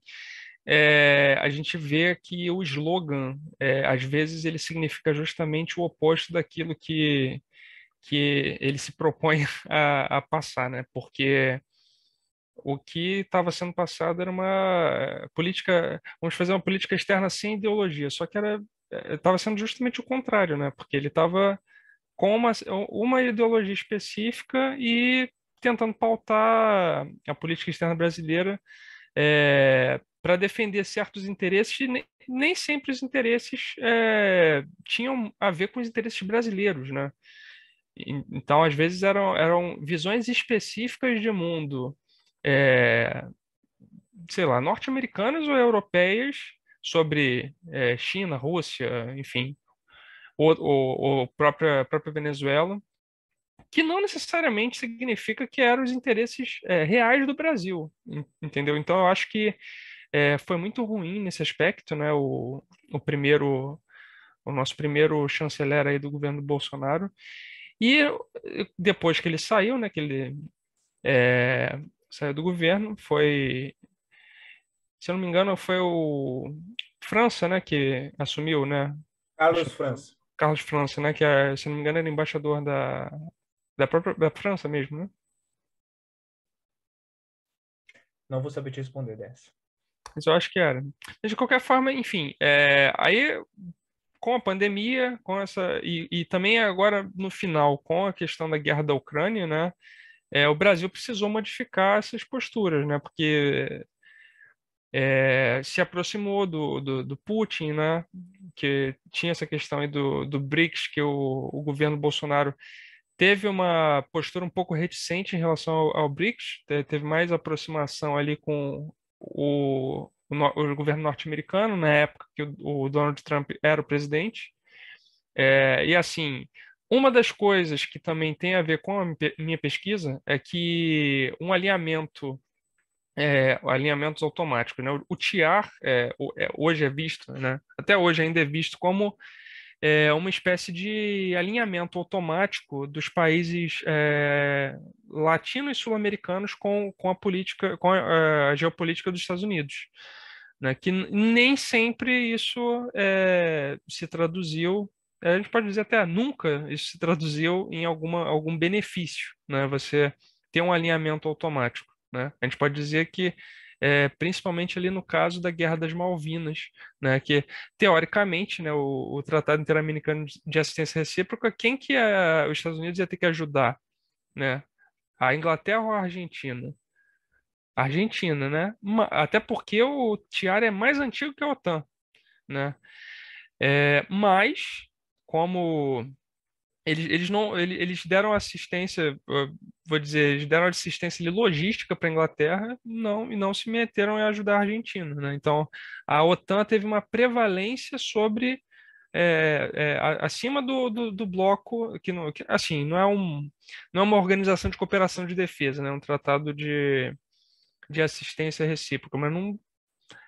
a gente vê que o slogan, às vezes, ele significa justamente o oposto daquilo que ele se propõe a passar, né? Porque o que estava sendo passado era uma política, vamos fazer uma política externa sem ideologia, só que estava sendo justamente o contrário, né? Porque ele estava com uma ideologia específica e tentando pautar a política externa brasileira para defender certos interesses, e nem sempre os interesses tinham a ver com os interesses brasileiros, né? Então, às vezes, eram visões específicas de mundo, é, sei lá, norte-americanas ou europeias sobre China, Rússia, enfim, ou própria Venezuela, que não necessariamente significa que eram os interesses reais do Brasil, entendeu? Então, eu acho que foi muito ruim nesse aspecto, né? O nosso primeiro chanceler aí do governo Bolsonaro. E depois que ele saiu, né? Que ele saiu do governo, se eu não me engano, foi o França, né? Que assumiu, né? Carlos França. Carlos França, né? Que, se eu não me engano, era embaixador da França mesmo, né? Não vou saber te responder dessa. Mas eu acho que era. Mas, de qualquer forma, enfim, aí com a pandemia, com essa e também agora no final com a questão da guerra da Ucrânia, né? O Brasil precisou modificar essas posturas, né? Porque se aproximou do Putin, né? Que tinha essa questão aí do BRICS, que o governo Bolsonaro teve uma postura um pouco reticente em relação ao BRICS, teve mais aproximação ali com o governo norte-americano, na época que o Donald Trump era o presidente. E assim, uma das coisas que também tem a ver com a minha pesquisa é que alinhamentos automáticos, né? O TIAR hoje é visto, né? Até hoje ainda é visto como uma espécie de alinhamento automático dos países latinos e sul-americanos com a política, com a geopolítica dos Estados Unidos, né? Que nem sempre isso se traduziu a gente pode dizer até nunca isso se traduziu em algum benefício, né? Você ter um alinhamento automático, né? A gente pode dizer que, principalmente ali no caso da Guerra das Malvinas, né? Que, teoricamente, né, o Tratado Interamericano de Assistência Recíproca, quem que os Estados Unidos ia ter que ajudar, né? A Inglaterra ou a Argentina? A Argentina, né? Até porque o Tiara é mais antigo que a OTAN, né? Mas, como eles não eles deram assistência, vou dizer, eles deram assistência ali logística para a Inglaterra, não, e não se meteram em ajudar a Argentina, né? Então, a OTAN teve uma prevalência sobre acima do bloco que, assim, não é uma organização de cooperação de defesa, né? É um tratado de assistência recíproca, mas não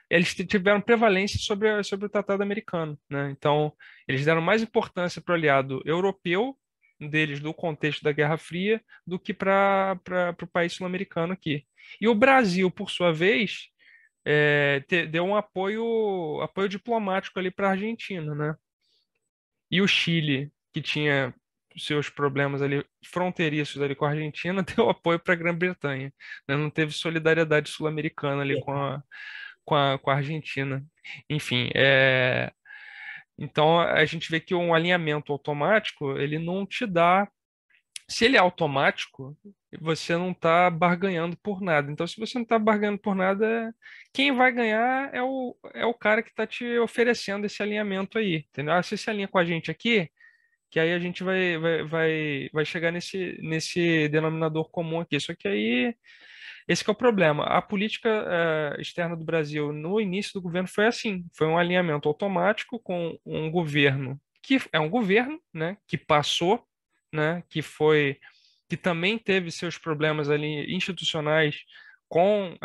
eles tiveram prevalência sobre o tratado americano, né? Então, eles deram mais importância para o aliado europeu deles do contexto da Guerra Fria do que para o país sul-americano aqui. E o Brasil, por sua vez, deu um apoio diplomático ali para a Argentina, né? E o Chile, que tinha seus problemas ali fronteiriços ali com a Argentina, deu apoio para a Grã-Bretanha, né? Não teve solidariedade sul-americana ali com a Argentina. Enfim, então a gente vê que um alinhamento automático, ele não te dá. Se ele é automático, você não está barganhando por nada. Então, se você não está barganhando por nada, quem vai ganhar é o cara que está te oferecendo esse alinhamento aí. Entendeu? Você se alinha com a gente aqui, que aí a gente vai chegar nesse denominador comum aqui. Só que aí esse que é o problema. A política externa do Brasil no início do governo foi assim, foi um alinhamento automático com um governo que é um governo, né, que passou, né, que também teve seus problemas ali institucionais com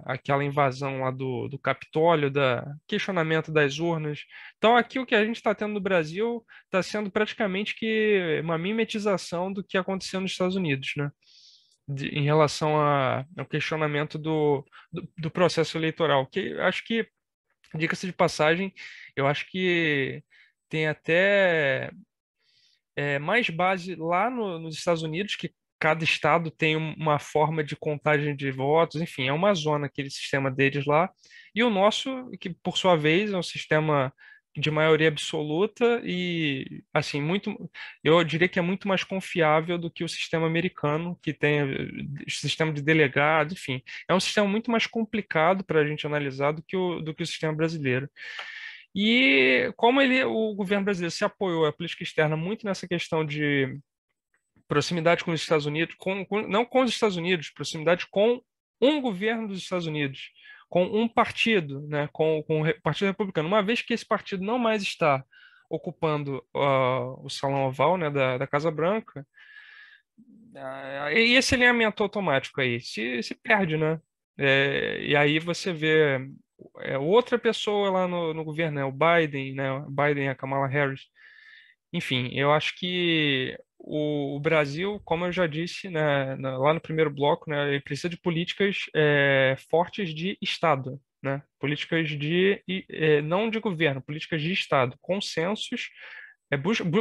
aquela invasão lá do Capitólio, da questionamento das urnas. Então, aqui o que a gente está tendo no Brasil está sendo praticamente que uma mimetização do que aconteceu nos Estados Unidos, né? Em relação ao questionamento do processo eleitoral, que eu acho que, diga-se de passagem, eu acho que tem até mais base lá nos Estados Unidos, que cada estado tem uma forma de contagem de votos, enfim, é uma zona aquele sistema deles lá, e o nosso, que por sua vez é um sistema de maioria absoluta e, assim, eu diria que é muito mais confiável do que o sistema americano, que tem sistema de delegado, enfim, é um sistema muito mais complicado para a gente analisar do que o sistema brasileiro. E como o governo brasileiro se apoiou à política externa muito nessa questão de proximidade com os Estados Unidos, não com os Estados Unidos, proximidade com um governo dos Estados Unidos, com um partido, né, com o Partido Republicano. Uma vez que esse partido não mais está ocupando o Salão Oval, né, da Casa Branca, e esse alinhamento automático aí se perde, né? E aí você vê outra pessoa lá no governo, né, o Biden, né, o Biden e a Kamala Harris. Enfim, eu acho que o Brasil, como eu já disse, né, lá no primeiro bloco, né, ele precisa de políticas fortes de Estado, né, políticas não de governo, políticas de Estado, consensos,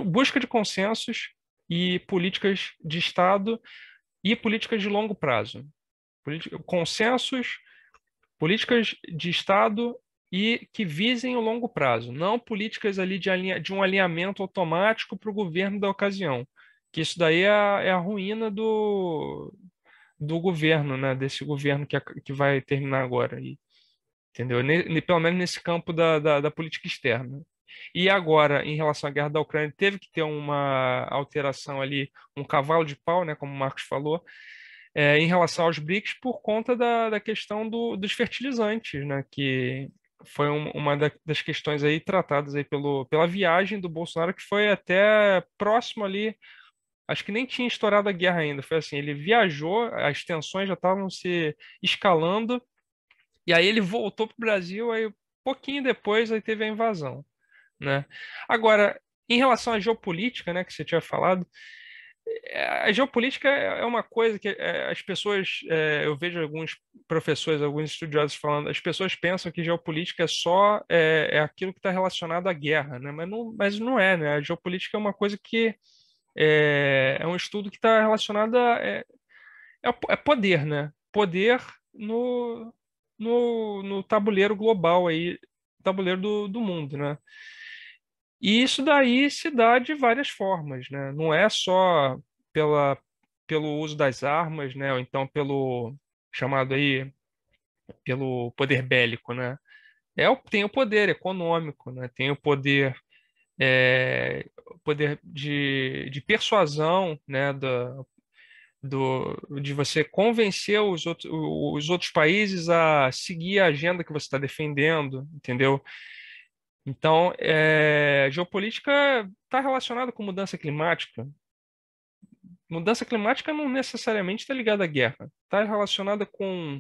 busca de consensos e políticas de Estado e políticas de longo prazo. Consensos, políticas de Estado e que visem o longo prazo, não políticas ali de um alinhamento automático para o governo da ocasião, que isso daí é a ruína do governo, né? Desse governo que vai terminar agora, entendeu? Pelo menos nesse campo da política externa. E agora, em relação à guerra da Ucrânia, teve que ter uma alteração ali, um cavalo de pau, né, como o Marcos falou, em relação aos BRICS por conta da questão dos fertilizantes, né, que foi uma das questões aí tratadas aí pela viagem do Bolsonaro, que foi até próximo ali, acho que nem tinha estourado a guerra ainda, foi assim, ele viajou, as tensões já estavam se escalando, e aí ele voltou para o Brasil, aí pouquinho depois aí teve a invasão, né? Agora, em relação à geopolítica, né, que você tinha falado, a geopolítica é uma coisa que as pessoas, eu vejo alguns professores, alguns estudiosos falando, as pessoas pensam que geopolítica é aquilo que está relacionado à guerra, né? Mas não é, né? A geopolítica é uma coisa que é um estudo que está relacionado é poder, né? Poder no tabuleiro global aí, tabuleiro do mundo, né? E isso daí se dá de várias formas, né? Não é só pela, pelo uso das armas, né? Ou então pelo chamado aí pelo poder bélico, né? Tem o poder econômico, né? Tem o poder de persuasão, né? De você convencer os outros países a seguir a agenda que você está defendendo, entendeu? Então, geopolítica está relacionada com mudança climática. Mudança climática não necessariamente está ligada à guerra. Está relacionada com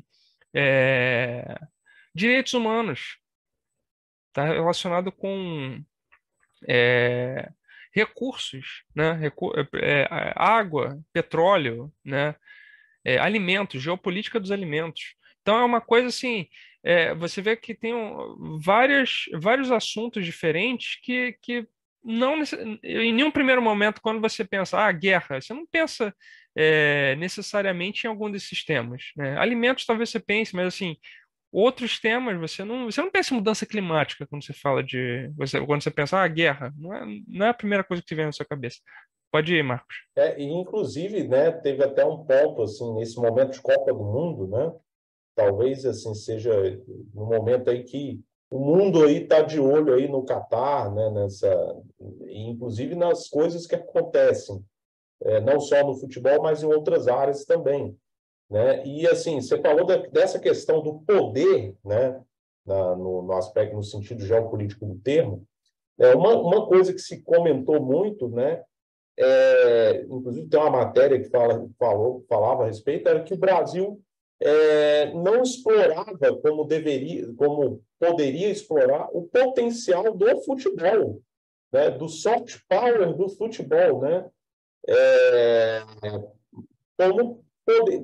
é, direitos humanos. Está relacionado com é, recursos, né? Água, petróleo, né? Alimentos, geopolítica dos alimentos. Então é uma coisa assim, você vê que tem vários assuntos diferentes que não em nenhum primeiro momento, quando você pensa, guerra, você não pensa necessariamente em algum desses temas, né? Alimentos talvez você pense, mas assim, outros temas você não pensa em mudança climática quando você fala quando você pensa, guerra, não é a primeira coisa que te vem na sua cabeça. Pode ir, Marcos. E inclusive, né, teve até um ponto assim nesse momento de Copa do Mundo, né? Talvez assim seja no momento aí que o mundo aí está de olho aí no Catar, né? Inclusive nas coisas que acontecem, não só no futebol, mas em outras áreas também, né? E assim, você falou dessa questão do poder, né? No aspecto, no sentido geopolítico do termo, uma coisa que se comentou muito, né? Inclusive tem uma matéria que falava a respeito, era que o Brasil não explorava como poderia explorar o potencial do futebol, né? Do soft power do futebol, né? É,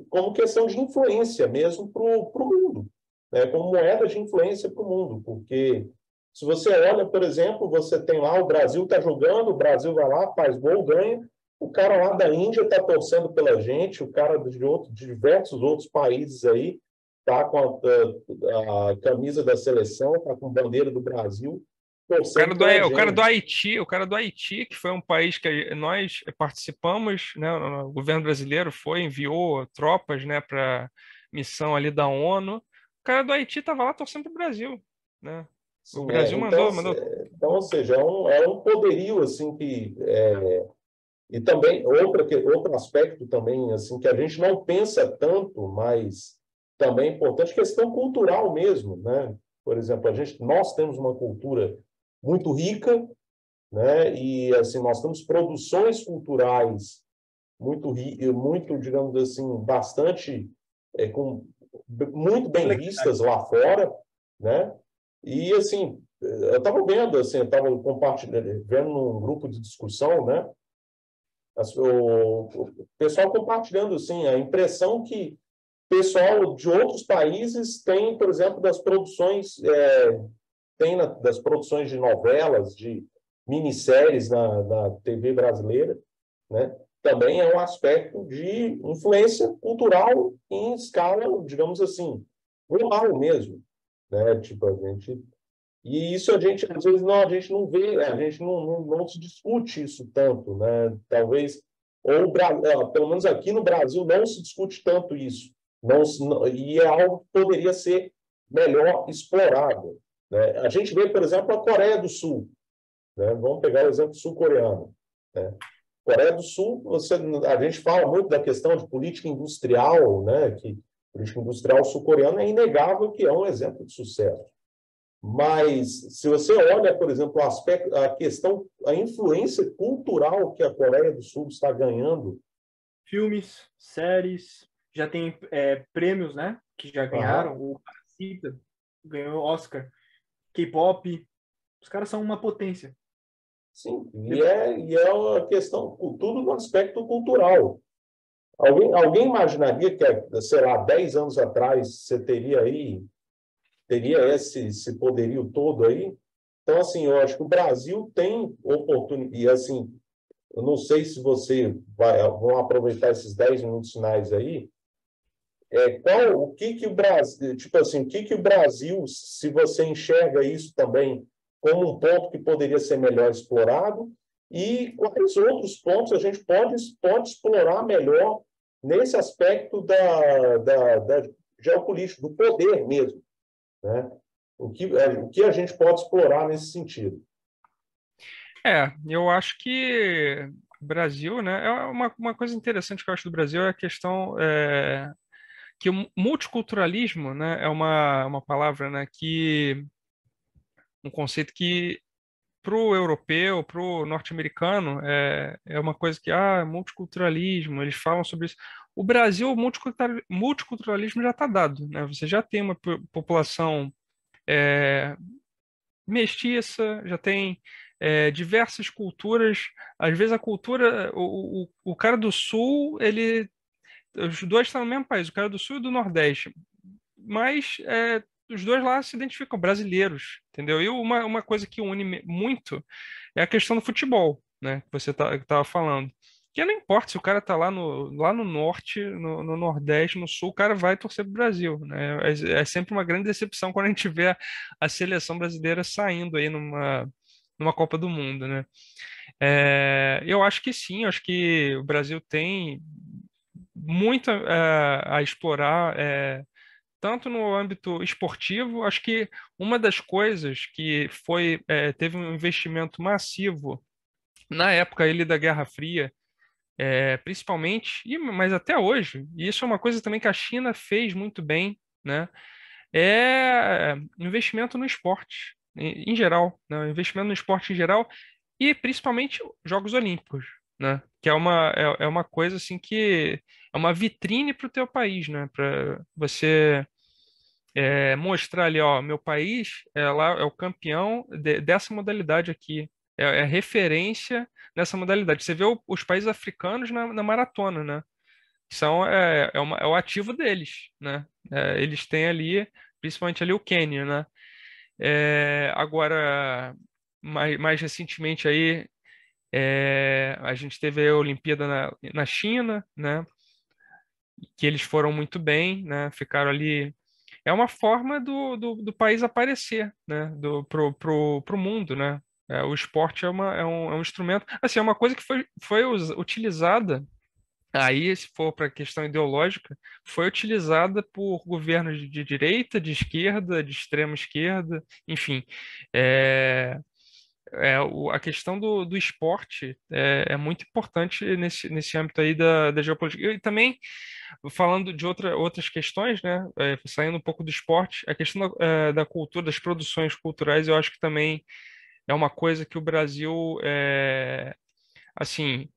como questão de influência mesmo para o mundo, né? Como moeda de influência para o mundo, porque se você olha, por exemplo, você tem lá o Brasil está jogando, o Brasil vai lá, faz gol, ganha, o cara lá da Índia está torcendo pela gente, o cara de diversos outros países aí está com a camisa da seleção, está com a bandeira do Brasil, torcendo pela O cara gente. o cara do Haiti, que foi um país que nós participamos, né? O governo brasileiro enviou tropas, né, para missão ali da ONU. O cara do Haiti estava lá torcendo para o Brasil, né? O Sim, Brasil mandou. então, ou seja, é um poderio assim que e também outro aspecto também assim que a gente não pensa tanto, mas também é importante, questão cultural mesmo, né? Por exemplo, nós temos uma cultura muito rica, né? E assim nós temos produções culturais muito, digamos assim, bastante muito bem vistas lá fora, né? E assim, eu estava vendo, assim, eu estava compartilhando, vendo num grupo de discussão, né? O pessoal compartilhando assim a impressão que pessoal de outros países tem, por exemplo, das produções de novelas, de minisséries na TV brasileira, né? Também é um aspecto de influência cultural em escala, digamos assim, global mesmo, né? Tipo, e isso às vezes a gente não vê, a gente não se discute isso tanto, né? Talvez, pelo menos aqui no Brasil, não se discute tanto isso. E é algo que poderia ser melhor explorado, né? A gente vê, por exemplo, a Coreia do Sul, né? Vamos pegar o exemplo sul-coreano, né? Coreia do Sul, a gente fala muito da questão de política industrial, né? Que a política industrial sul-coreana é inegável que é um exemplo de sucesso. Mas, se você olha, por exemplo, a influência cultural que a Coreia do Sul está ganhando. Filmes, séries, já tem prêmios, né? Que já ganharam. O Parasita ganhou Oscar. K-pop. Os caras são uma potência. Sim, e é uma questão, tudo no aspecto cultural. Alguém imaginaria que, sei lá, 10 anos atrás você teria esse poderio todo aí? Então, assim, eu acho que o Brasil tem oportunidade, e assim, eu não sei se vão aproveitar esses 10 minutos finais aí, o que que o Brasil, tipo assim, o que que o Brasil, se você enxerga isso também como um ponto que poderia ser melhor explorado, e quais outros pontos a gente pode explorar melhor nesse aspecto da geopolítica, do poder mesmo, né? O que a gente pode explorar nesse sentido? Eu acho que o Brasil, né, é uma coisa interessante que eu acho do Brasil é a questão que o multiculturalismo, né, é uma palavra, né, um conceito que para o europeu, para o norte-americano, é uma coisa que, multiculturalismo, eles falam sobre isso. O Brasil, o multiculturalismo já está dado, né? Você já tem uma população é, mestiça, já tem diversas culturas. Às vezes a cultura, o cara do Sul, os dois estão no mesmo país, o cara do Sul e do Nordeste, mas os dois lá se identificam brasileiros, entendeu? E uma coisa que une muito é a questão do futebol, né? Que você estava falando. Que não importa se o cara tá lá no norte, no nordeste, no sul, o cara vai torcer pro Brasil, né? É sempre uma grande decepção quando a gente vê a seleção brasileira saindo aí numa Copa do Mundo, né? Eu acho que sim, eu acho que o Brasil tem muito a explorar, tanto no âmbito esportivo. Acho que uma das coisas que teve um investimento massivo na época ali da Guerra Fria, principalmente, mas até hoje, e isso é uma coisa também que a China fez muito bem, né? Investimento no esporte, em geral, né? Investimento no esporte em geral e principalmente Jogos Olímpicos, né? Que é uma coisa assim que é uma vitrine para o teu país, né? Para você mostrar ali, ó, meu país é o campeão dessa modalidade aqui, é referência nessa modalidade. Você vê os países africanos na maratona, né? É o ativo deles, né? Eles têm ali, principalmente ali o Quênia, né? Agora, mais recentemente aí, a gente teve a Olimpíada na China, né? Que eles foram muito bem, né? Ficaram ali. É uma forma do país aparecer, né? Pro mundo, né? O esporte é um instrumento. Assim, é uma coisa que foi utilizada. Aí, se for para a questão ideológica, foi utilizada por governos de direita, de esquerda, de extrema esquerda, enfim. É, a questão do esporte é muito importante nesse âmbito aí da geopolítica. E também, falando de outras questões, né, saindo um pouco do esporte, a questão da cultura, das produções culturais, eu acho que também é uma coisa que o Brasil, assim,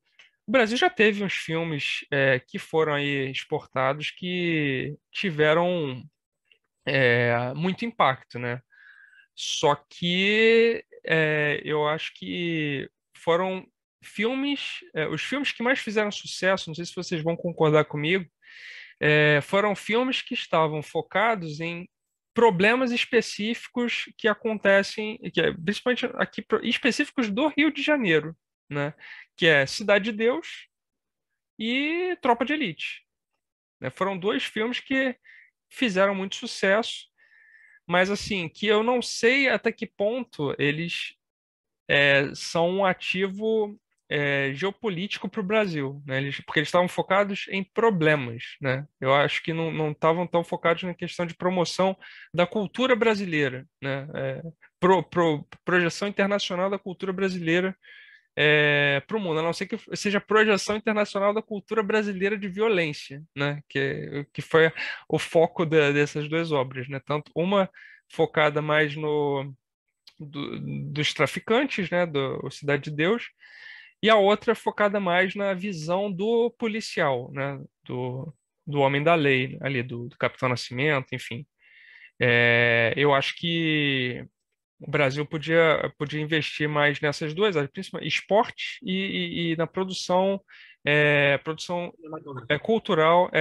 o Brasil já teve uns filmes que foram aí exportados que tiveram muito impacto, né? Só que eu acho que foram os filmes que mais fizeram sucesso, não sei se vocês vão concordar comigo, foram filmes que estavam focados em problemas específicos que acontecem, principalmente aqui, específicos do Rio de Janeiro, né? Que é Cidade de Deus e Tropa de Elite, né? Foram dois filmes que fizeram muito sucesso, mas assim, que eu não sei até que ponto eles são um ativo geopolítico para o Brasil, né? Porque eles estavam focados em problemas, né? Eu acho que não estavam tão focados na questão de promoção da cultura brasileira, né? Projeção internacional da cultura brasileira para o mundo, a não ser que seja projeção internacional da cultura brasileira de violência, né? Que foi o foco dessas duas obras, né? Tanto uma focada mais dos traficantes, né? Do Cidade de Deus, e a outra focada mais na visão do policial, né? Do homem da lei, ali, do Capitão Nascimento, enfim. Eu acho que o Brasil podia investir mais nessas duas áreas, principalmente esporte e na produção cultural.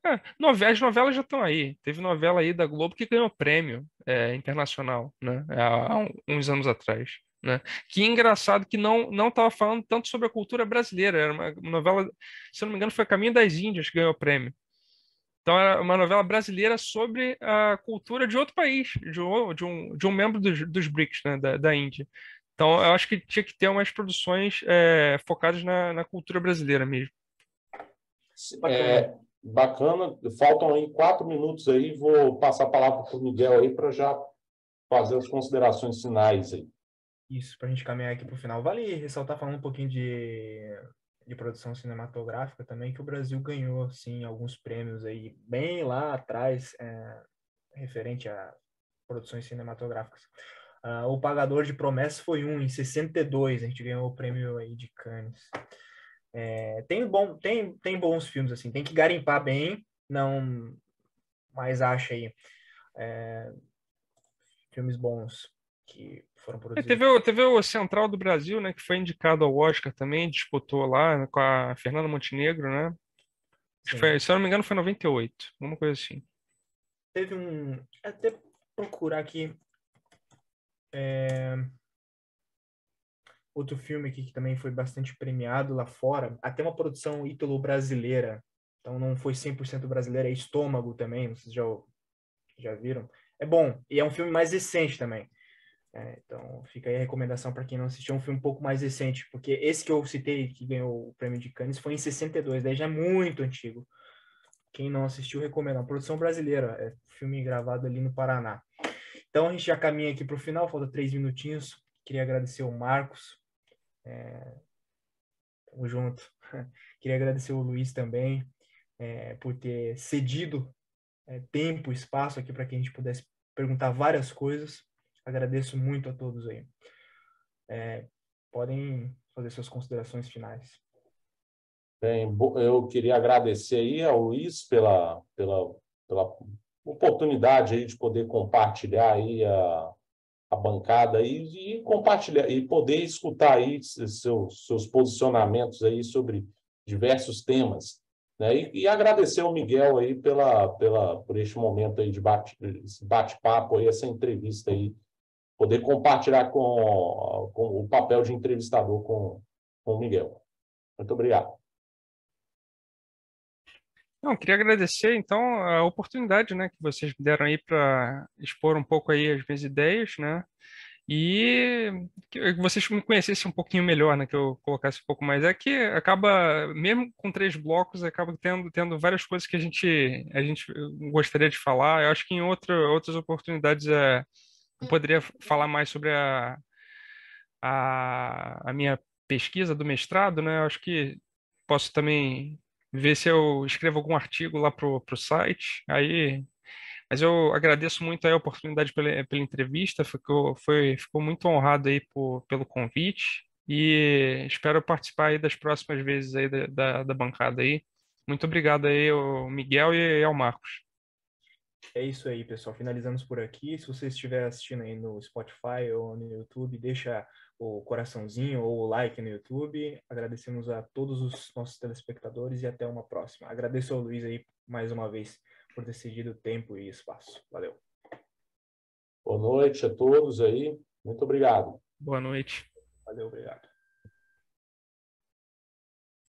As novelas já estão aí. Teve novela aí da Globo que ganhou prêmio internacional, né? Há uns anos atrás. Né? Que engraçado que não estava falando tanto sobre a cultura brasileira. Era uma novela, se eu não me engano, foi Caminho das Índias que ganhou prêmio. Então, era uma novela brasileira sobre a cultura de outro país, de um membro dos BRICS, né, da Índia. Então, eu acho que tinha que ter umas produções focadas na cultura brasileira mesmo. Bacana. Faltam aí 4 minutos aí. Vou passar a palavra para o Miguel aí para já fazer as considerações finais aí. Isso, para a gente caminhar aqui para o final. Vale ressaltar, falando um pouquinho de produção cinematográfica também, que o Brasil ganhou, sim, alguns prêmios aí, bem lá atrás, referente a produções cinematográficas. O Pagador de Promessas foi em 62, a gente ganhou o prêmio aí de Cannes. Tem bons filmes, assim, tem que garimpar bem, não, mas acha aí filmes bons que foram produzidos. Teve o Central do Brasil, né, que foi indicado ao Oscar também, disputou lá com a Fernanda Montenegro, né? Se eu não me engano, foi em 98, alguma coisa assim. Teve até procurar aqui, outro filme aqui que também foi bastante premiado lá fora, até uma produção ítalo-brasileira, então não foi 100% brasileira, é Estômago também, vocês já viram? É bom, e é um filme mais recente também. Então fica aí a recomendação para quem não assistiu, é um filme um pouco mais recente, porque esse que eu citei, que ganhou o prêmio de Cannes, foi em 62, daí já é muito antigo. Quem não assistiu, recomendo. Uma produção brasileira, é filme gravado ali no Paraná. Então a gente já caminha aqui para o final, falta 3 minutinhos. Queria agradecer o Marcos. Tamo junto. Queria agradecer o Luiz também, por ter cedido tempo, espaço aqui para que a gente pudesse perguntar várias coisas. Agradeço muito a todos aí. Podem fazer suas considerações finais. Bem, eu queria agradecer aí ao Luiz pela oportunidade aí de poder compartilhar aí a bancada aí, e compartilhar e poder escutar aí seus posicionamentos aí sobre diversos temas, né? E agradecer ao Miguel aí por este momento aí de bate-papo aí, essa entrevista aí, poder compartilhar com o papel de entrevistador com o Miguel. Muito obrigado. Não, queria agradecer, então, a oportunidade, né, que vocês me deram aí para expor um pouco aí as minhas ideias, né, e que vocês me conhecessem um pouquinho melhor, né, que eu colocasse um pouco mais. É que acaba, mesmo com 3 blocos, acaba tendo várias coisas que a gente gostaria de falar. Eu acho que em outras oportunidades eu poderia falar mais sobre a minha pesquisa do mestrado, né, eu acho que posso também ver se eu escrevo algum artigo lá pro site. Mas eu agradeço muito aí a oportunidade pela entrevista, ficou muito honrado aí pelo convite e espero participar aí das próximas vezes aí da bancada aí. Muito obrigado aí ao Miguel e ao Marcos. É isso aí, pessoal. Finalizamos por aqui. Se você estiver assistindo aí no Spotify ou no YouTube, deixa o coraçãozinho ou o like no YouTube. Agradecemos a todos os nossos telespectadores e até uma próxima. Agradeço ao Luiz aí mais uma vez por ter cedido tempo e espaço. Valeu. Boa noite a todos aí. Muito obrigado. Boa noite. Valeu, obrigado.